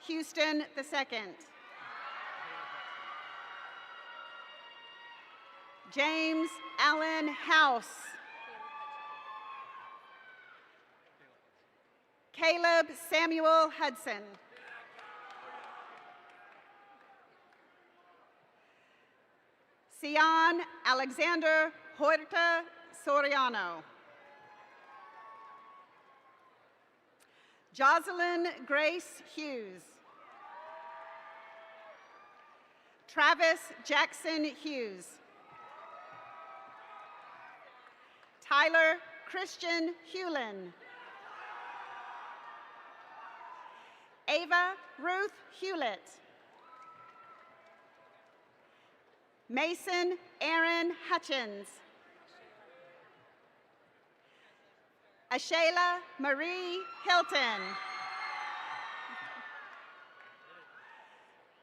Houston II. James Allen House. Caleb Samuel Hudson. Sian Alexander Huerta Soriano. Jocelyn Grace Hughes. Travis Jackson Hughes. Tyler Christian Hewlin. Ava Ruth Hewlett. Mason Aaron Hutchins. Ashayla Marie Hilton.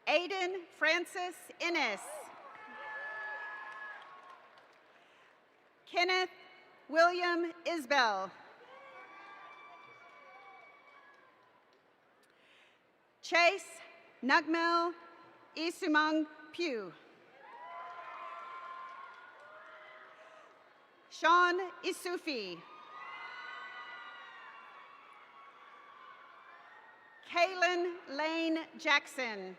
Aiden Francis Innes. Kenneth William Isbell. Chase Nugmel Isumang Pugh. Sean Isufi. Kaylin Lane Jackson.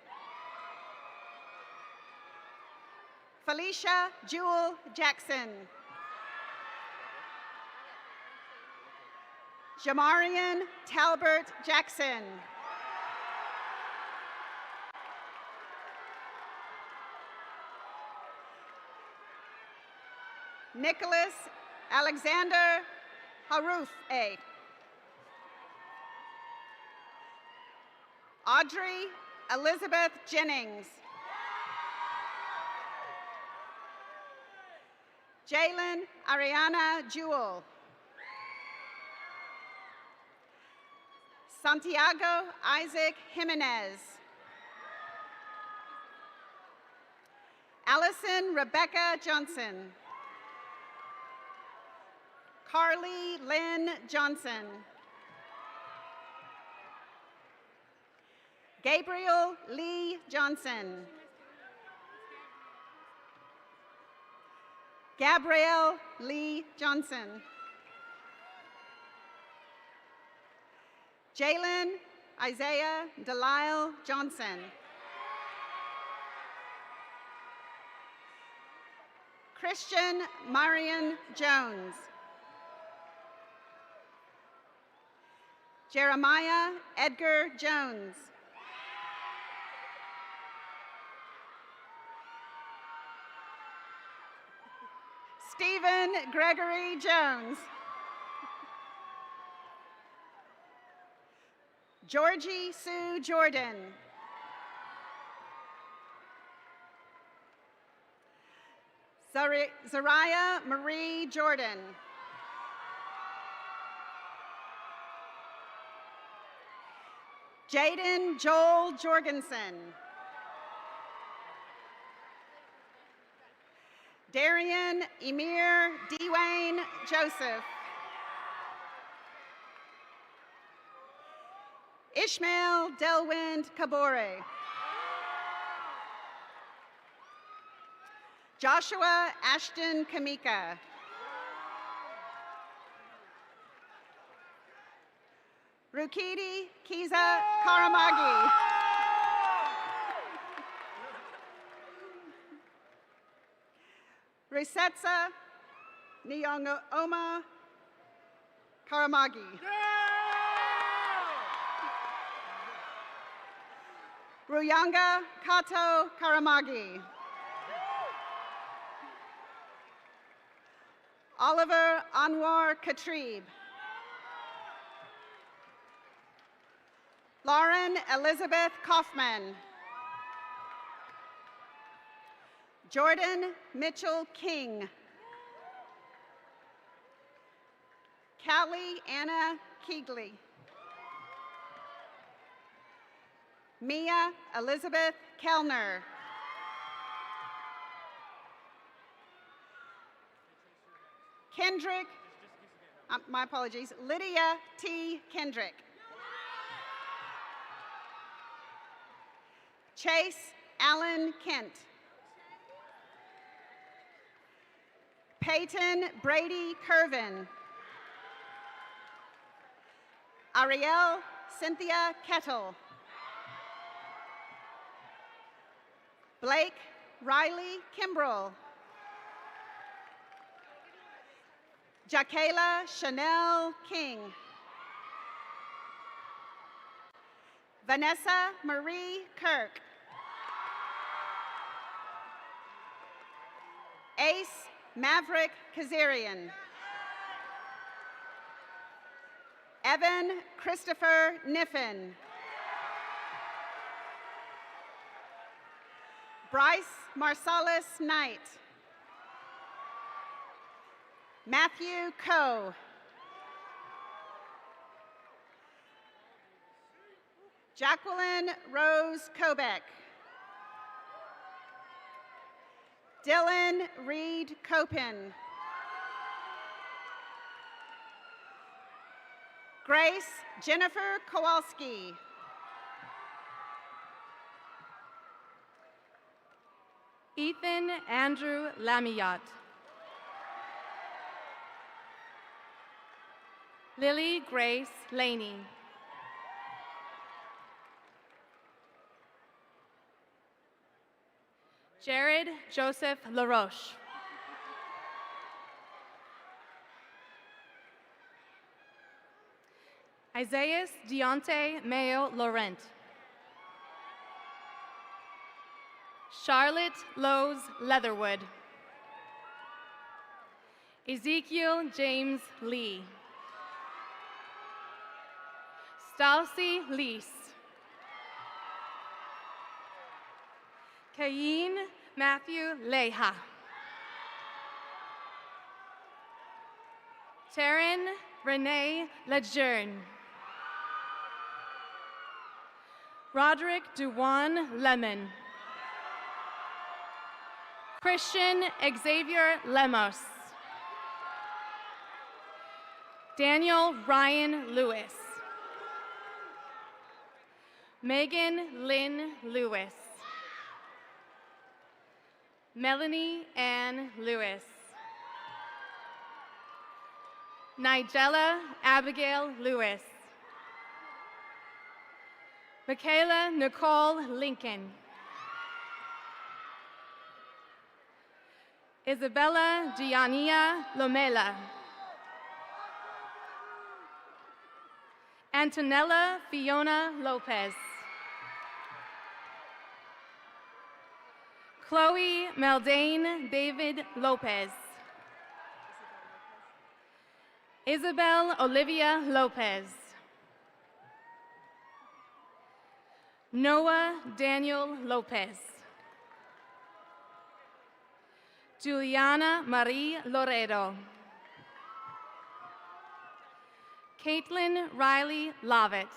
Felicia Jewel Jackson. Jamarian Talbert Jackson. Nicholas Alexander Haruth A. Audrey Elizabeth Jennings. Jalen Ariana Jewell. Santiago Isaac Jimenez. Allison Rebecca Johnson. Carly Lynn Johnson. Gabriel Lee Johnson. Gabrielle Lee Johnson. Jalen Isaiah Delisle Johnson. Christian Marion Jones. Jeremiah Edgar Jones. Stephen Gregory Jones. Georgie Sue Jordan. Zariah Marie Jordan. Jaden Joel Jorgensen. Darian Emir Dwayne Joseph. Ishmael Delwind Kabore. Joshua Ashton Kamika. Rukidi Kiza Karamagi. Rusetsa Nyongoma Karamagi. Ruyanga Kato Karamagi. Oliver Anwar Katrib. Lauren Elizabeth Kaufman. Jordan Mitchell King. Callie Anna Keegley. Mia Elizabeth Kellner. Kendrick, my apologies, Lydia T. Kendrick. Chase Allen Kent. Peyton Brady Curvin. Ariel Cynthia Kettle. Blake Riley Kimbrell. Jakayla Chanel King. Vanessa Marie Kirk. Ace Maverick Kazarian. Evan Christopher Niffen. Bryce Marsalis Knight. Matthew Coe. Jacqueline Rose Kobeck. Dylan Reed Copin. Grace Jennifer Kowalski. Ethan Andrew Lamiyot. Lily Grace Laney. Jared Joseph LaRoche. Isaias Deontay Mayo Laurent. Charlotte Lowe's Leatherwood. Ezekiel James Lee. Stalcy Lease. Cain Matthew Leha. Taryn Renee Lejeune. Roderick Duwan Lemon. Christian Xavier Lemos. Daniel Ryan Lewis. Megan Lynn Lewis. Melanie Ann Lewis. Nigella Abigail Lewis. Michaela Nicole Lincoln. Isabella Giannia Lomela. Antonella Fiona Lopez. Chloe Meldane David Lopez. Isabel Olivia Lopez. Noah Daniel Lopez. Juliana Marie Loredo. Caitlin Riley Lovett.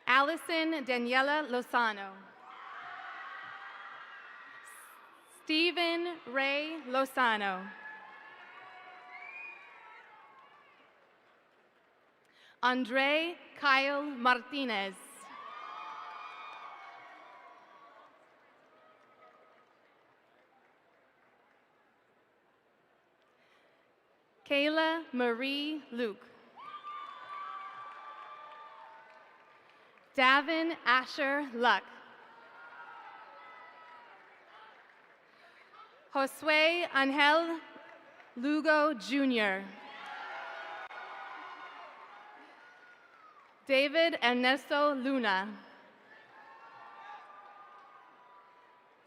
Allison Daniela Lozano. Stephen Ray Lozano. Andre Kyle Martinez. Kayla Marie Luke. Davin Asher Luck. Josue Angel Lugo Jr. David Ernesto Luna.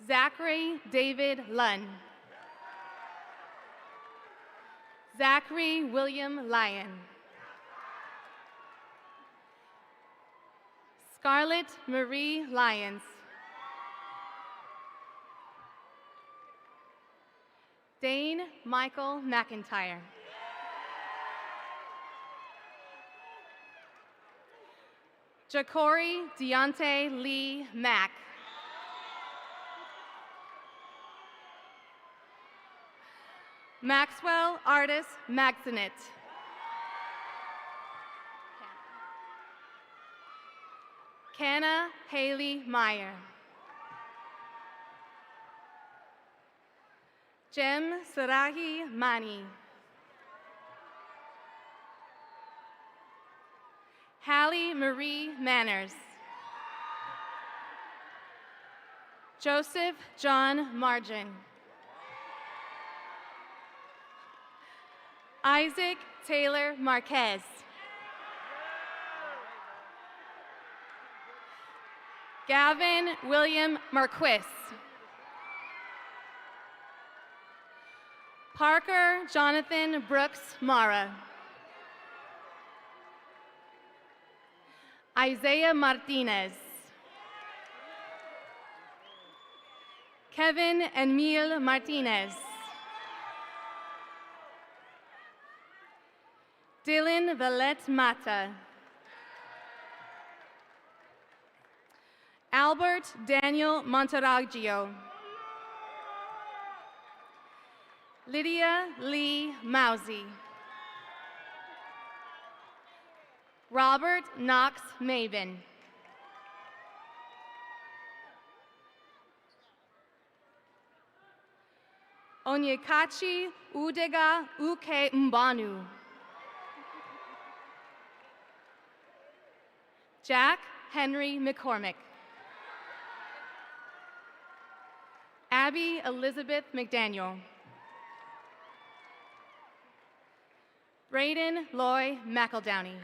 Zachary David Lunn. Zachary William Lyon. Scarlett Marie Lyons. Dane Michael McIntyre. Ja'Cory Deontay Lee Mack. Maxwell Artis Magzanet. Canna Haley Meyer. Jem Sarahi Mani. Hallie Marie Manners. Joseph John Margin. Isaac Taylor Marquez. Gavin William Marquis. Parker Jonathan Brooks Mara. Isaiah Martinez. Kevin Emil Martinez. Dylan Valette Mata. Albert Daniel Monteraggio. Lydia Lee Mousy. Robert Knox Maven. Onyekachi Udega Uke Mbanu. Jack Henry McCormick. Abby Elizabeth McDaniel. Braden Loy McEldowney.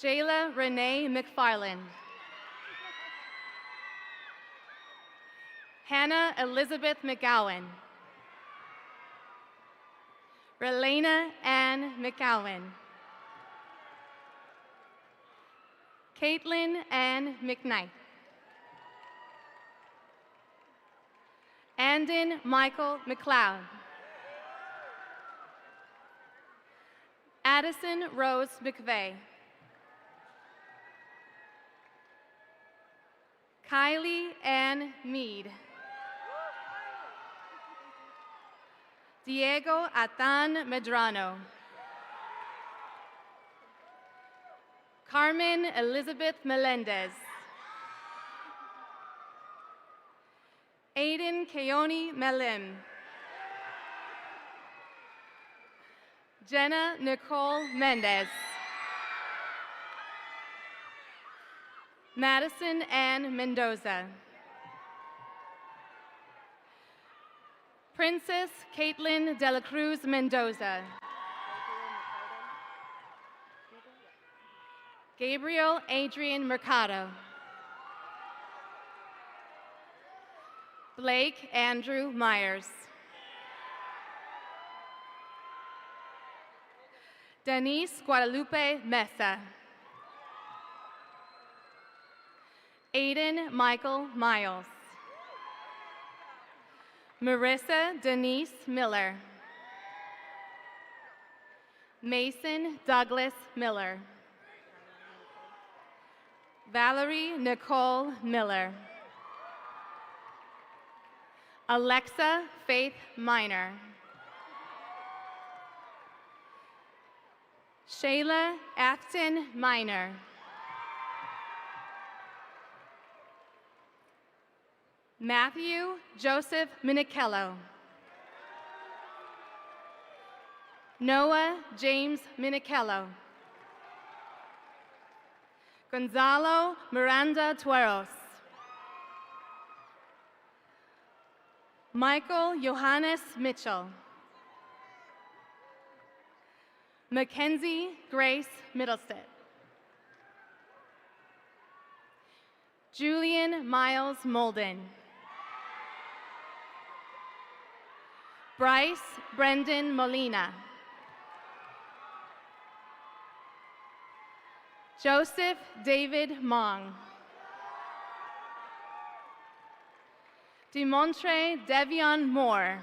Jayla Renee McFarland. Hannah Elizabeth McGowan. Relena Ann McGowan. Caitlin Ann McKnight. Andon Michael McLeod. Addison Rose McVeigh. Kylie Ann Mead. Diego Atan Medrano. Carmen Elizabeth Melendez. Aiden Keone Melim. Jenna Nicole Mendez. Madison Ann Mendoza. Princess Caitlin De La Cruz Mendoza. Gabriel Adrian Mercado. Blake Andrew Myers. Denise Guadalupe Mesa. Aiden Michael Miles. Marissa Denise Miller. Mason Douglas Miller. Valerie Nicole Miller. Alexa Faith Minor. Shayla Afton Minor. Matthew Joseph Minichello. Noah James Minichello. Gonzalo Miranda Tueros. Michael Johannes Mitchell. Mackenzie Grace Middlestead. Julian Miles Molden. Bryce Brendan Molina. Joseph David Mong. Demontre Devion Moore.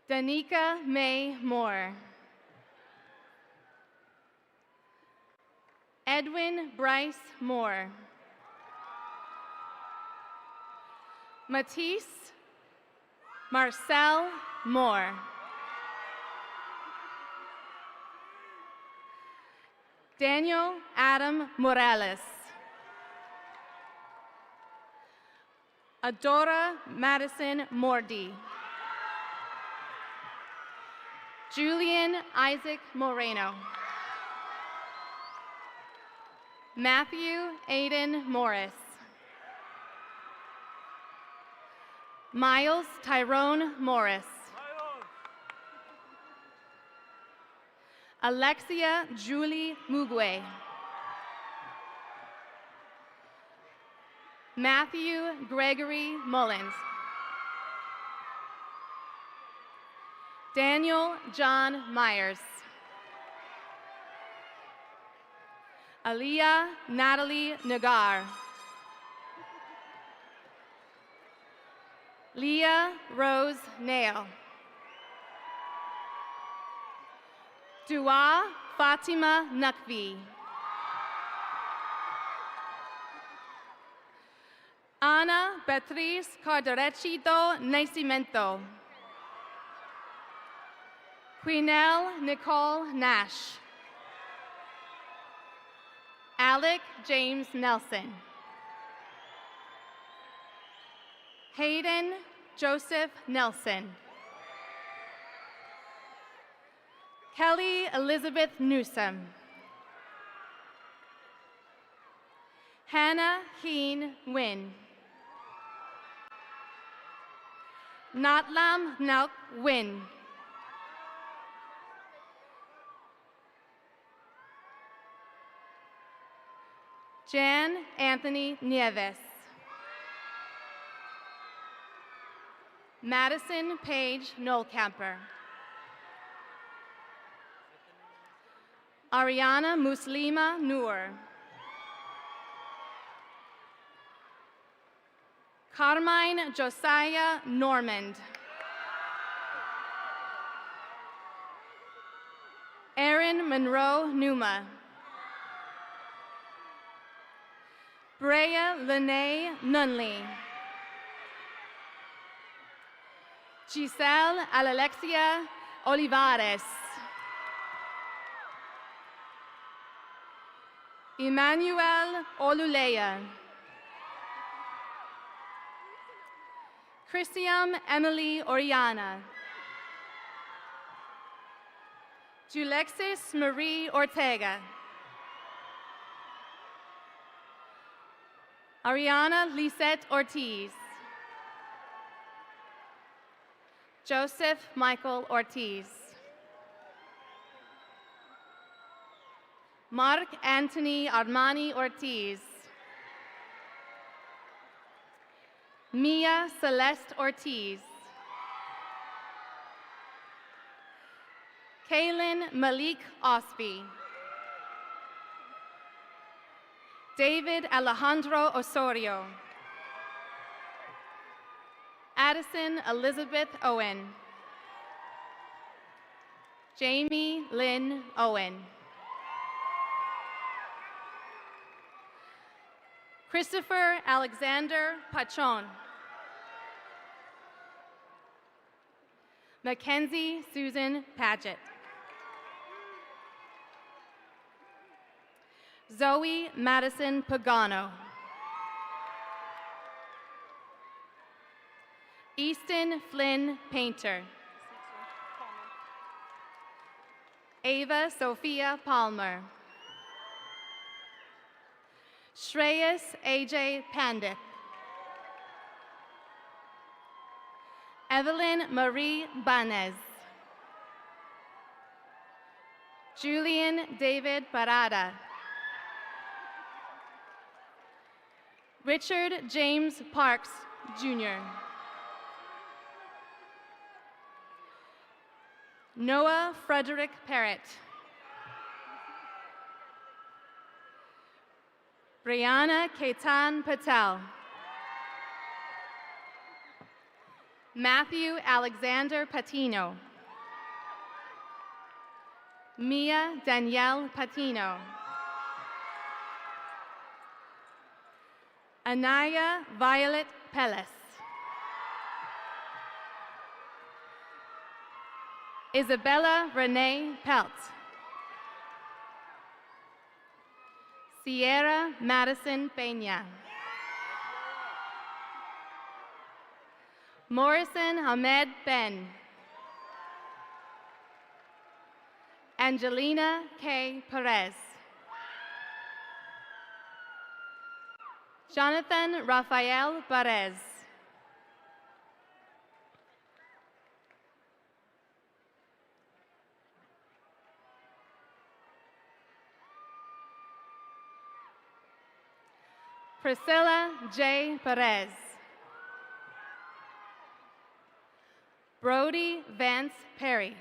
Danica May Moore. Edwin Bryce Moore. Matisse Marcel Moore. Daniel Adam Morales. Adora Madison Mordi. Julian Isaac Moreno. Matthew Aiden Morris. Miles Tyrone Morris. Alexia Julie Mugwe. Matthew Gregory Mullins. Daniel John Myers. Aliyah Natalie Nagar. Leah Rose Nail. Dua Fatima Nakvi. Ana Beatriz Carderechito Nascimento. Quinelle Nicole Nash. Alec James Nelson. Hayden Joseph Nelson. Kelly Elizabeth Newsom. Hannah Heen Wynn. Natlam Nauk Wynn. Jan Anthony Nieves. Madison Page Nolcamper. Ariana Muslima Noor. Carmine Josiah Normand. Aaron Monroe Numa. Brea Lene Nunley. Giselle Alexia Olivares. Emmanuel Oluleya. Christian Emily Oriana. Julexis Marie Ortega. Ariana Lisette Ortiz. Joseph Michael Ortiz. Mark Anthony Armani Ortiz. Mia Celeste Ortiz. Kaylin Malik Osby. David Alejandro Osorio. Addison Elizabeth Owen. Jamie Lynn Owen. Christopher Alexander Pachon. Mackenzie Susan Paget. Zoe Madison Pagano. Easton Flynn Painter. Ava Sophia Palmer. Shreyas AJ Pandit. Evelyn Marie Banez. Julian David Parada. Richard James Parks, Jr. Noah Frederick Parrott. Brianna Ketan Patel. Matthew Alexander Patino. Mia Danielle Patino. Anaya Violet Pellis. Isabella Renee Pelt. Sierra Madison Peña. Morrison Hamed Ben. Angelina K. Perez. Jonathan Rafael Perez. Priscilla J. Perez. Brody Vance Perry.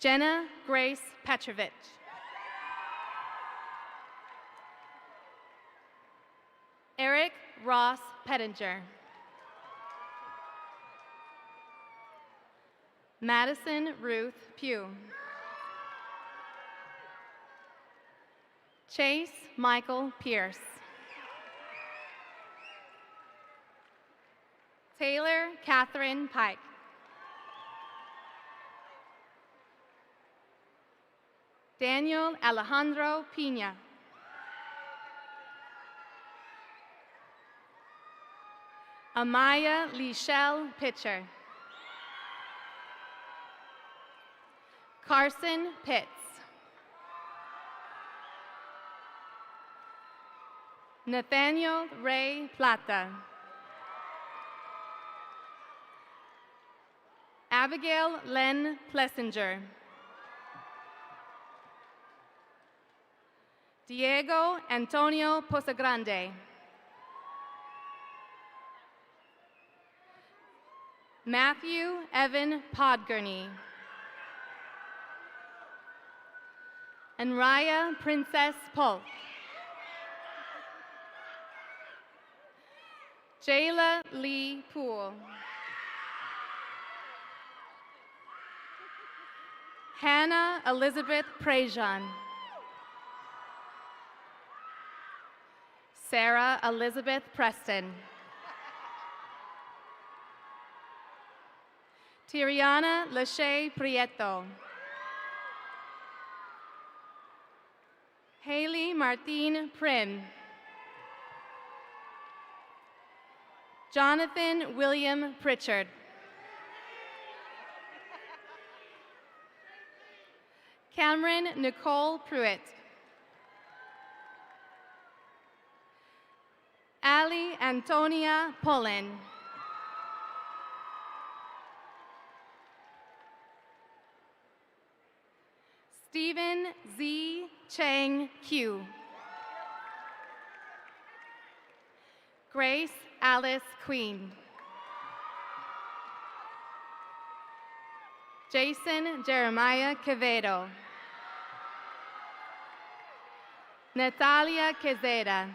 Jenna Grace Petrovich. Eric Ross Pettinger. Madison Ruth Pugh. Chase Michael Pierce. Taylor Catherine Pike. Daniel Alejandro Pina. Amaya Lichelle Pitcher. Carson Pitts. Nathaniel Ray Plata. Abigail Len Plessinger. Diego Antonio Posagrande. Matthew Evan Podgurney. and Raya Princess Polk. Jayla Lee Poole. Hannah Elizabeth Prejean. Sarah Elizabeth Preston. Tiriana Lachey Prieto. Haley Martine Prim. Jonathan William Pritchard. Cameron Nicole Pruitt. Ali Antonia Pullen. Stephen Z. Chang Q. Grace Alice Queen. Jason Jeremiah Quevedo. Natalia Quezada.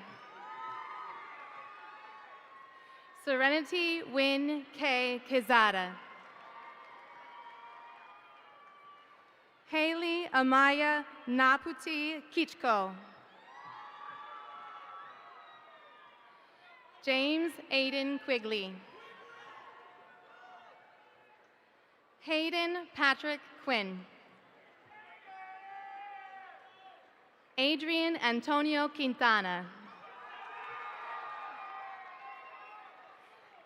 Serenity Wynn K. Quezada. Haley Amaya Naputi Kichko. James Aiden Quigley. Hayden Patrick Quinn. Adrian Antonio Quintana.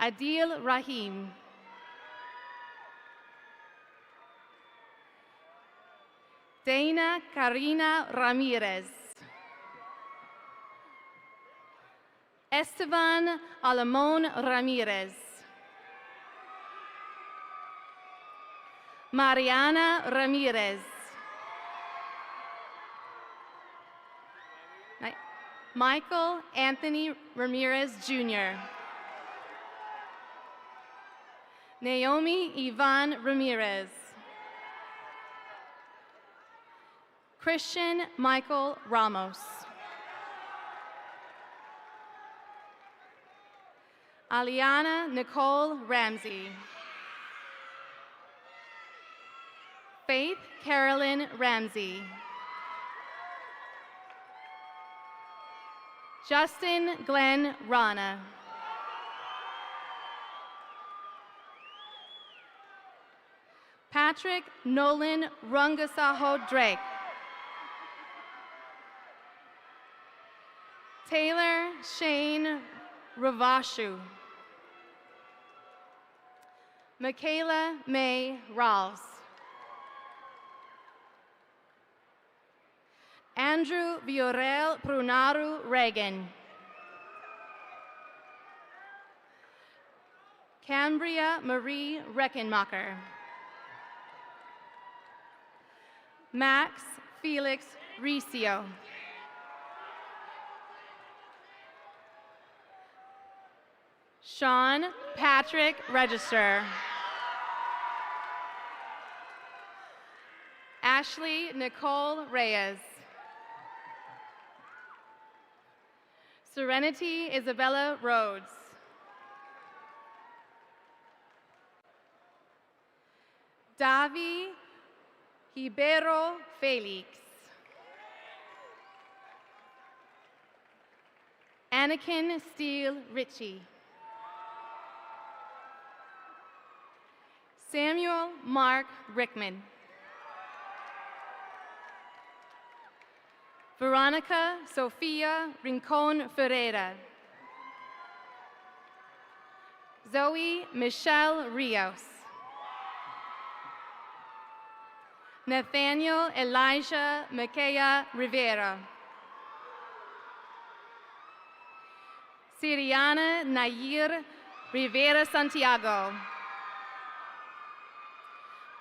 Adil Rahim. Dana Karina Ramirez. Esteban Alamon Ramirez. Mariana Ramirez. Michael Anthony Ramirez Jr. Naomi Yvonne Ramirez. Christian Michael Ramos. Aliana Nicole Ramsey. Faith Carolyn Ramsey. Justin Glenn Rana. Patrick Nolan Rungasaho Drake. Taylor Shane Ravashu. Michaela May Rawls. Andrew Viorel Prunaru Reagan. Cambria Marie Reckenmacher. Max Felix Riccio. Sean Patrick Register. Ashley Nicole Reyes. Serenity Isabella Rhodes. Davi Ibero Felix. Anakin Steele Ritchie. Samuel Mark Rickman. Veronica Sofia Rincon Ferreira. Zoe Michelle Rios. Nathaniel Elijah Makaya Rivera. Siriana Nair Rivera Santiago.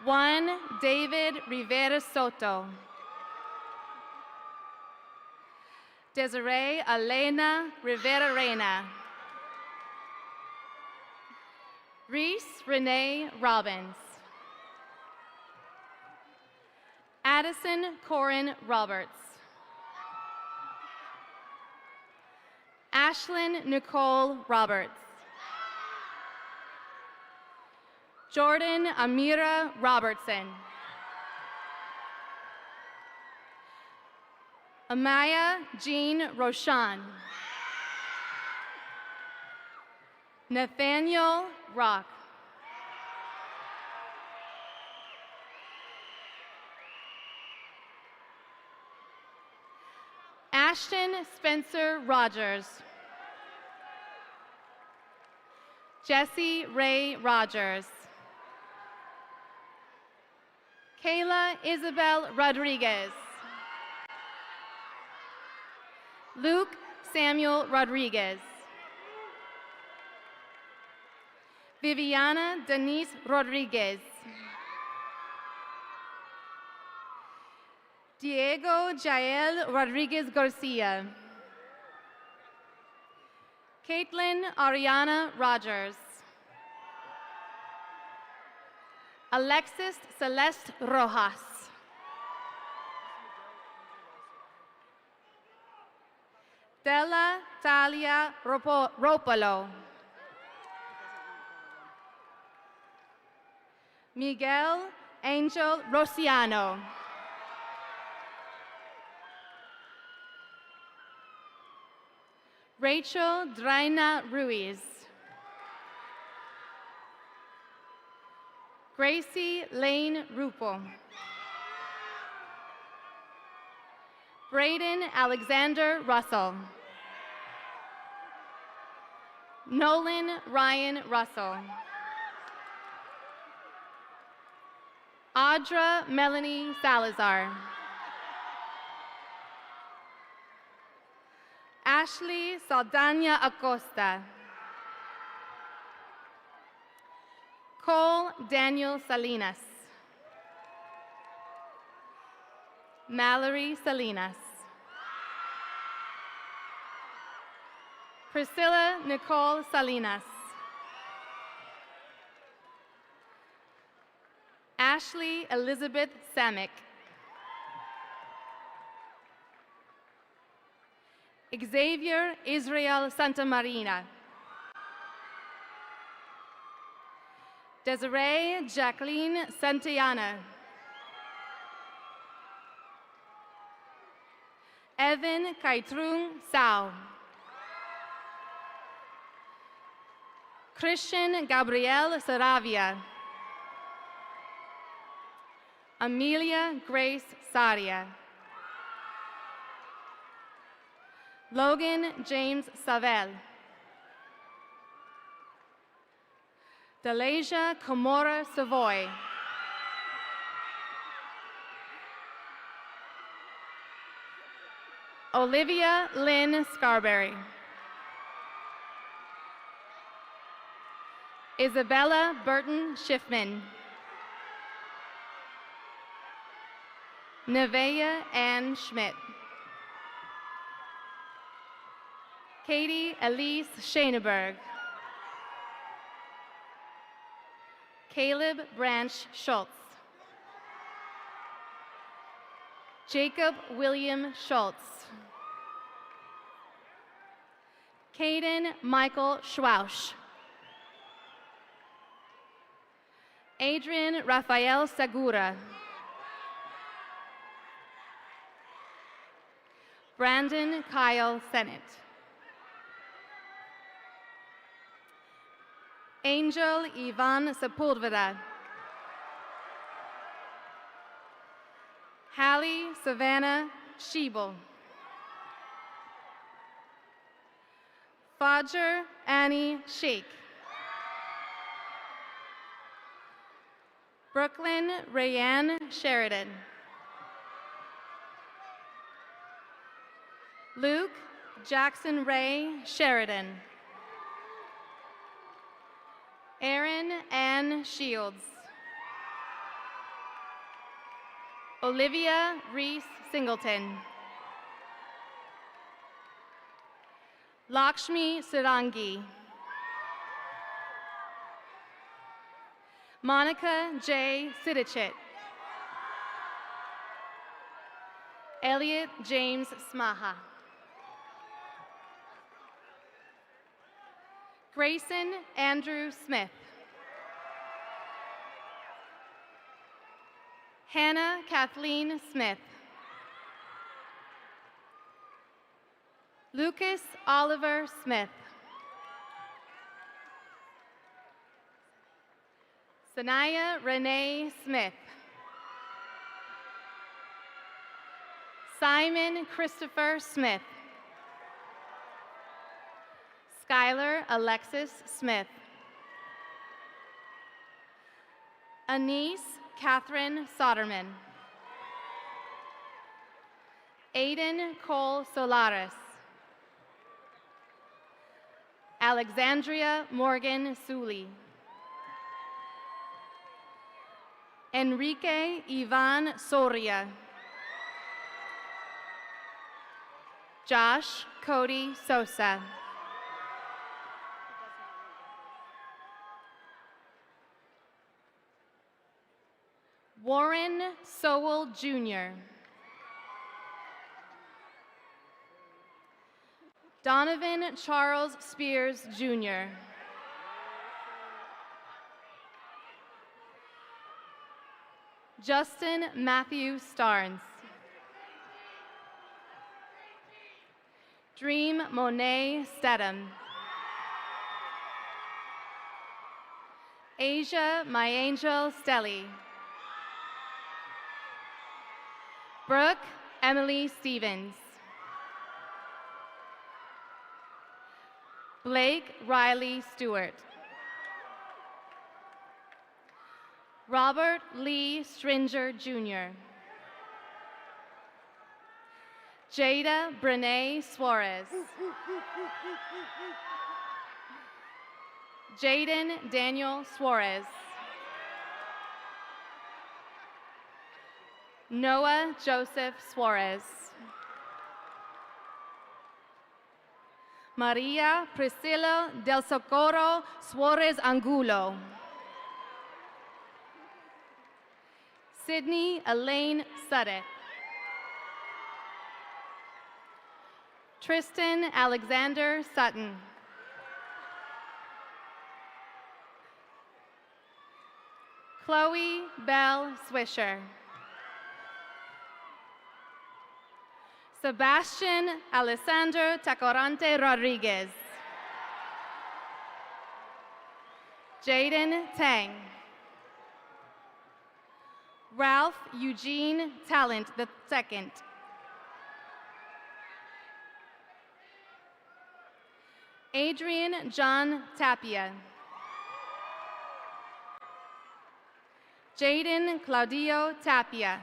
Juan David Rivera Soto. Desiree Elena Rivera Reina. Reese Renee Robbins. Addison Corin Roberts. Ashlyn Nicole Roberts. Jordan Amira Robertson. Amaya Jean Roshan. Nathaniel Rock. Ashton Spencer Rogers. Jesse Ray Rogers. Kayla Isabel Rodriguez. Luke Samuel Rodriguez. Viviana Denise Rodriguez. Diego Jael Rodriguez Garcia. Caitlin Ariana Rogers. Alexis Celeste Rojas. Della Talia Ropolo. Miguel Angel Rociano. Rachel Draina Ruiz. Gracie Lane Rupo. Braden Alexander Russell. Nolan Ryan Russell. Audra Melanie Salazar. Ashley Saldana Acosta. Cole Daniel Salinas. Mallory Salinas. Priscilla Nicole Salinas. Ashley Elizabeth Samick. Xavier Israel Santamarina. Desiree Jacqueline Santillana. Evan Kaitrung Sao. Christian Gabriel Saravia. Amelia Grace Saria. Logan James Savel. Delasia Camora Savoy. Olivia Lynn Scarberry. Isabella Burton Schiffman. Nevaeh Ann Schmidt. Katie Elise Shaneberg. Caleb Branch Schultz. Jacob William Schultz. Caden Michael Schwausch. Adrian Rafael Segura. Brandon Kyle Sennett. Angel Ivan Sepulveda. Hallie Savannah Schiebel. Fodger Annie Sheikh. Brooklyn Rayanne Sheridan. Luke Jackson Ray Sheridan. Erin Ann Shields. Olivia Reese Singleton. Lakshmi Sarangi. Monica J. Sidichit. Elliot James Smaha. Grayson Andrew Smith. Hannah Kathleen Smith. Lucas Oliver Smith. Sanaya Renee Smith. Simon Christopher Smith. Skylar Alexis Smith. Anise Catherine Soderman. Aiden Cole Solares. Alexandria Morgan Sully. Enrique Ivan Soria. Josh Cody Sosa. Warren Sowell Jr. Donovan Charles Spears Jr. Justin Matthew Starnes. Dream Monet Stedham. Asia My Angel Stelly. Brooke Emily Stevens. Blake Riley Stewart. Robert Lee Stringer Jr. Jada Brene Suarez. Jaden Daniel Suarez. Noah Joseph Suarez. Maria Priscilla del Socorro Suarez Angulo. Sydney Elaine Suddick. Tristan Alexander Sutton. Chloe Bell Swisher. Sebastian Alessandro Tacorante Rodriguez. Jaden Tang. Ralph Eugene Talent II. Adrian John Tapia. Jaden Claudio Tapia.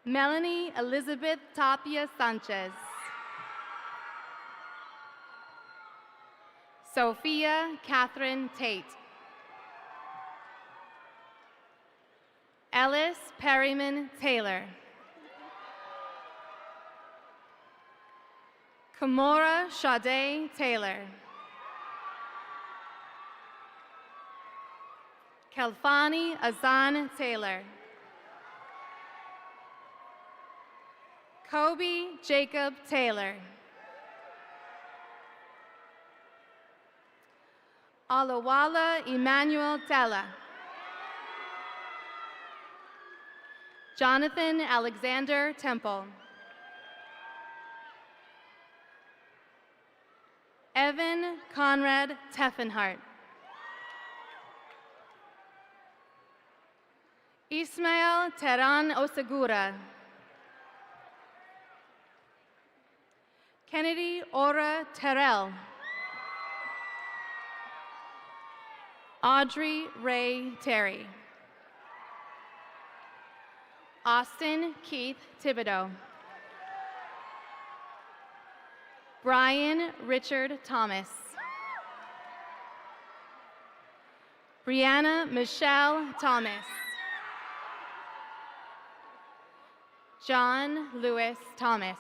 Melanie Elizabeth Tapia Sanchez. Sophia Catherine Tate. Ellis Perryman Taylor. Kamora Sade Taylor. Kelfani Azan Taylor. Kobe Jacob Taylor. Alawala Emmanuel Tella. Jonathan Alexander Temple. Evan Conrad Teffenhart. Ismael Teran Osagura. Kennedy Ora Terrell. Audrey Ray Terry. Austin Keith Thibodeau. Brian Richard Thomas. Brianna Michelle Thomas. John Lewis Thomas.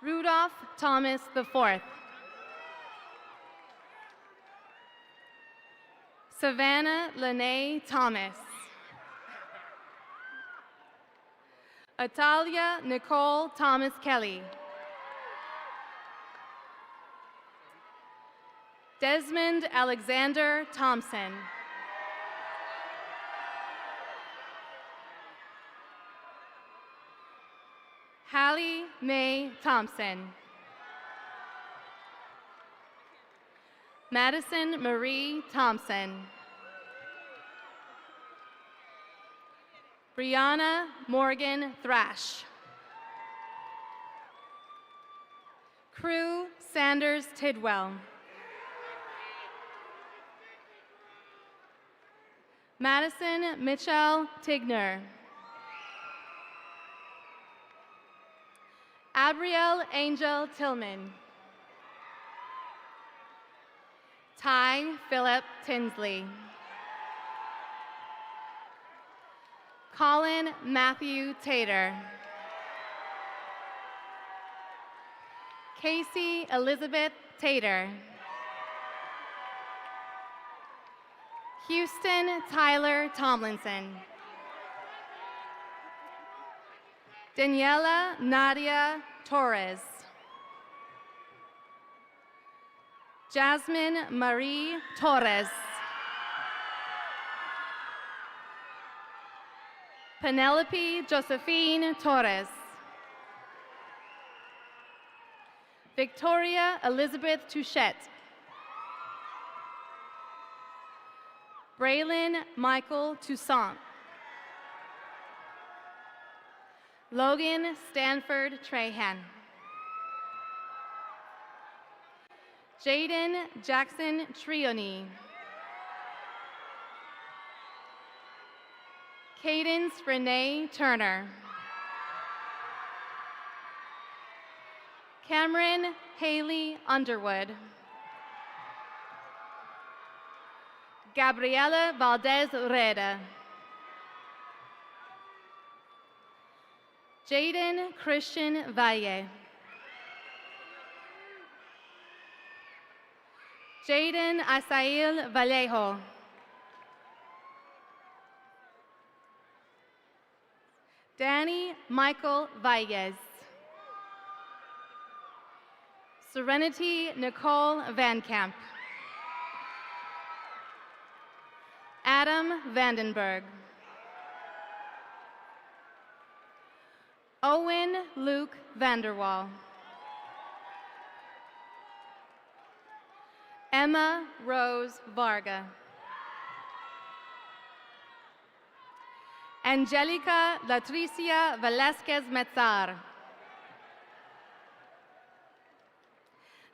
Rudolph Thomas IV. Savannah Lene Thomas. Atalia Nicole Thomas Kelly. Desmond Alexander Thompson. Hallie Mae Thompson. Madison Marie Thompson. Brianna Morgan Thrash. Crew Sanders Tidwell. Madison Mitchell Tigner. Abrielle Angel Tillman. Ty Philip Tinsley. Colin Matthew Tater. Casey Elizabeth Tater. Houston Tyler Tomlinson. Daniela Nadia Torres. Jasmine Marie Torres. Penelope Josephine Torres. Victoria Elizabeth Touchette. Braylon Michael Toussaint. Logan Stanford Trahan. Jaden Jackson Trioni. Cadence Renee Turner. Cameron Haley Underwood. Gabriela Valdez Reda. Jaden Christian Valle. Jaden Asail Vallejo. Danny Michael Valles. Serenity Nicole Van Camp. Adam Vandenberg. Owen Luke Vanderwall. Emma Rose Varga. Angelica Latricia Velasquez Metzar.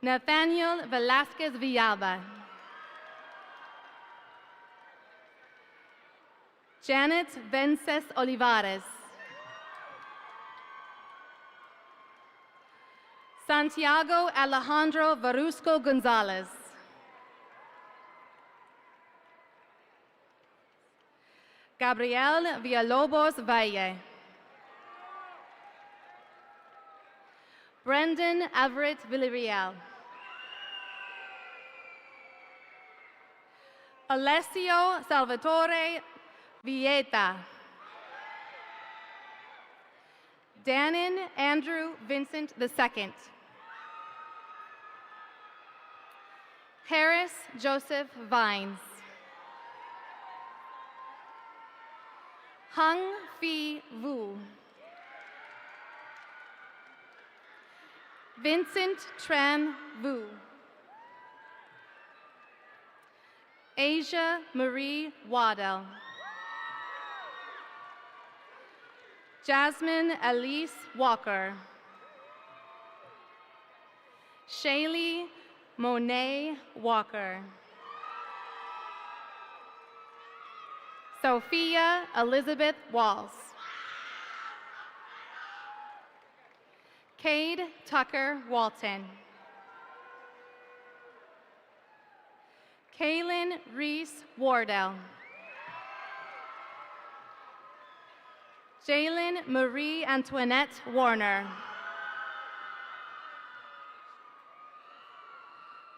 Nathaniel Velasquez Villalba. Janet Vences Olivares. Santiago Alejandro Verusco Gonzalez. Gabriel Villalobos Valle. Brendan Everett Villarreal. Alessio Salvatore Villeta. Dannon Andrew Vincent II. Harris Joseph Vines. Hung Phi Vu. Vincent Tran Vu. Asia Marie Waddell. Jasmine Elise Walker. Shaylee Monet Walker. Sophia Elizabeth Walls. Cade Tucker Walton. Kaylin Reese Wardell. Jalen Marie Antoinette Warner.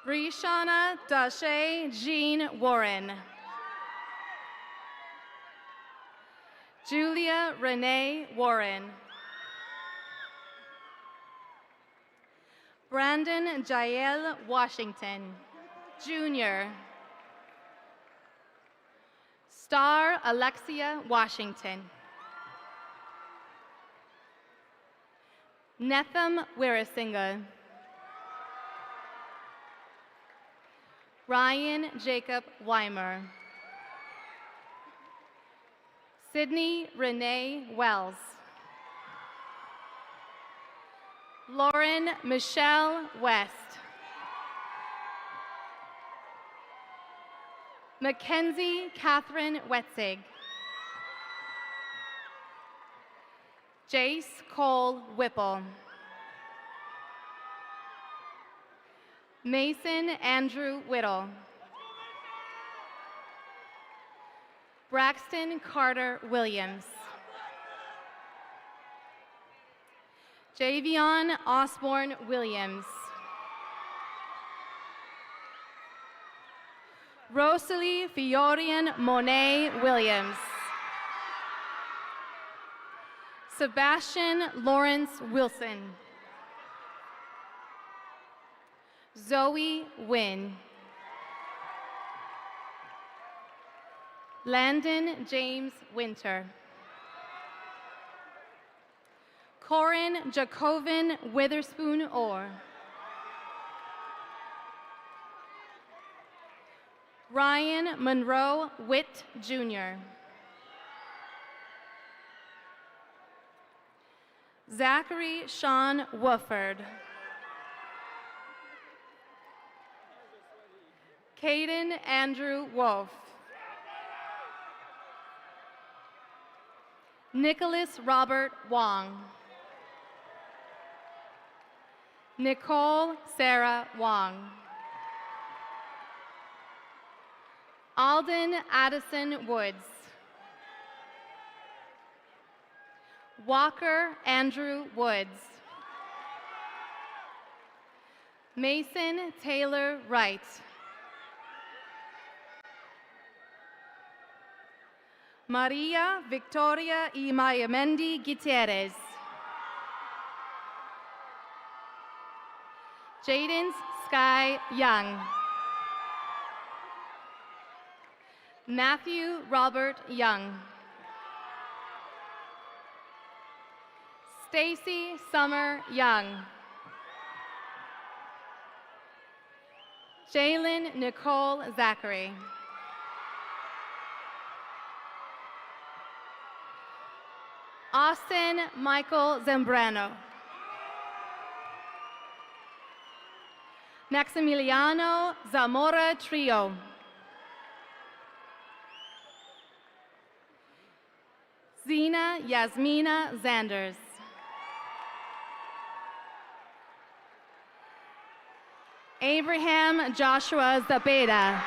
Brishana Dashe Jean Warren. Julia Renee Warren. Brandon Jael Washington, Jr. Star Alexia Washington. Netham Wirasinger. Ryan Jacob Weimer. Sydney Renee Wells. Lauren Michelle West. Mackenzie Catherine Wetzig. Jace Cole Whipple. Mason Andrew Whittle. Braxton Carter Williams. Javion Osborne Williams. Rosalie Fiorian Monet Williams. Sebastian Lawrence Wilson. Zoe Wynn. Landon James Winter. Corin Jacobin Witherspoon Orr. Ryan Monroe Witt, Jr. Zachary Sean Wofford. Caden Andrew Wolf. Nicholas Robert Wong. Nicole Sarah Wong. Alden Addison Woods. Walker Andrew Woods. Mason Taylor Wright. Maria Victoria Imayamendi Gutierrez. Jaden Sky Young. Matthew Robert Young. Stacy Summer Young. Jalen Nicole Zachary. Austin Michael Zambrano. Maximiliano Zamora Trio. Zena Yasmina Zanders. Abraham Joshua Zabeda.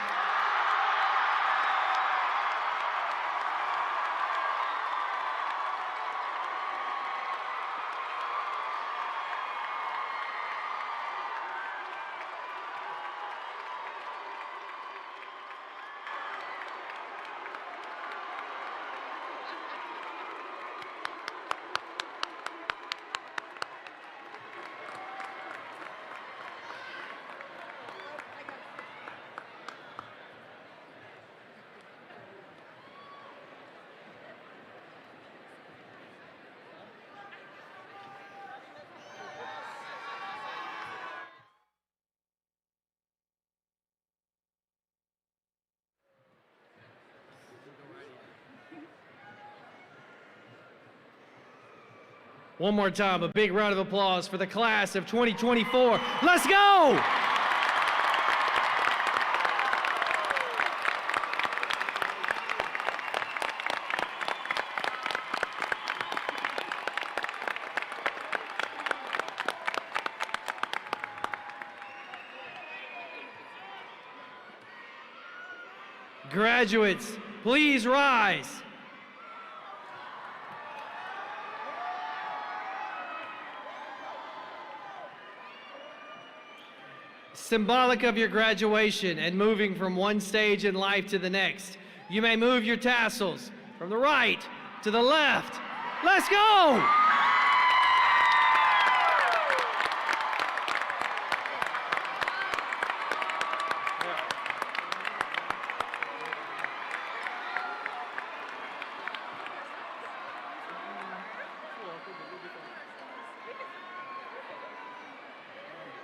One more time, a big round of applause for the class of 2024. Let's go! Graduates, please rise. Symbolic of your graduation and moving from one stage in life to the next, you may move your tassels from the right to the left. Let's go!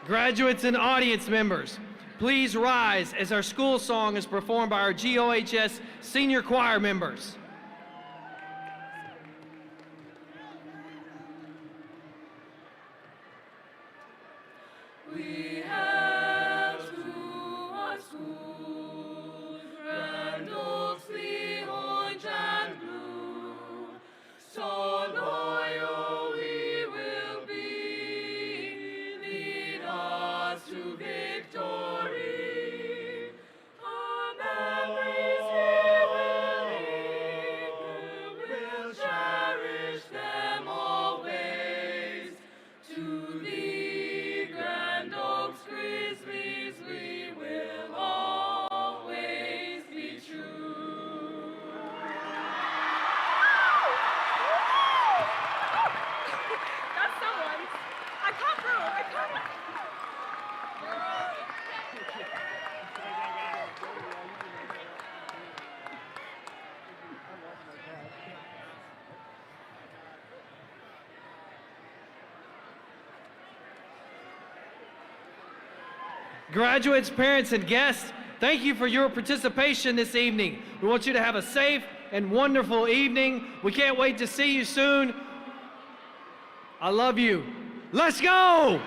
Graduates and audience members, please rise as our school song is performed by our GOHS senior choir members. We have to our school, Grand Oaks, the orange and blue. So loyal we will be, lead us to victory. Our memories here will linger, we'll cherish them always. To the Grand Oaks Grizzlies we will always be true. That's someone. I caught through. I caught it. Graduates, parents, and guests, thank you for your participation this evening. We want you to have a safe and wonderful evening. We can't wait to see you soon. I love you. Let's go!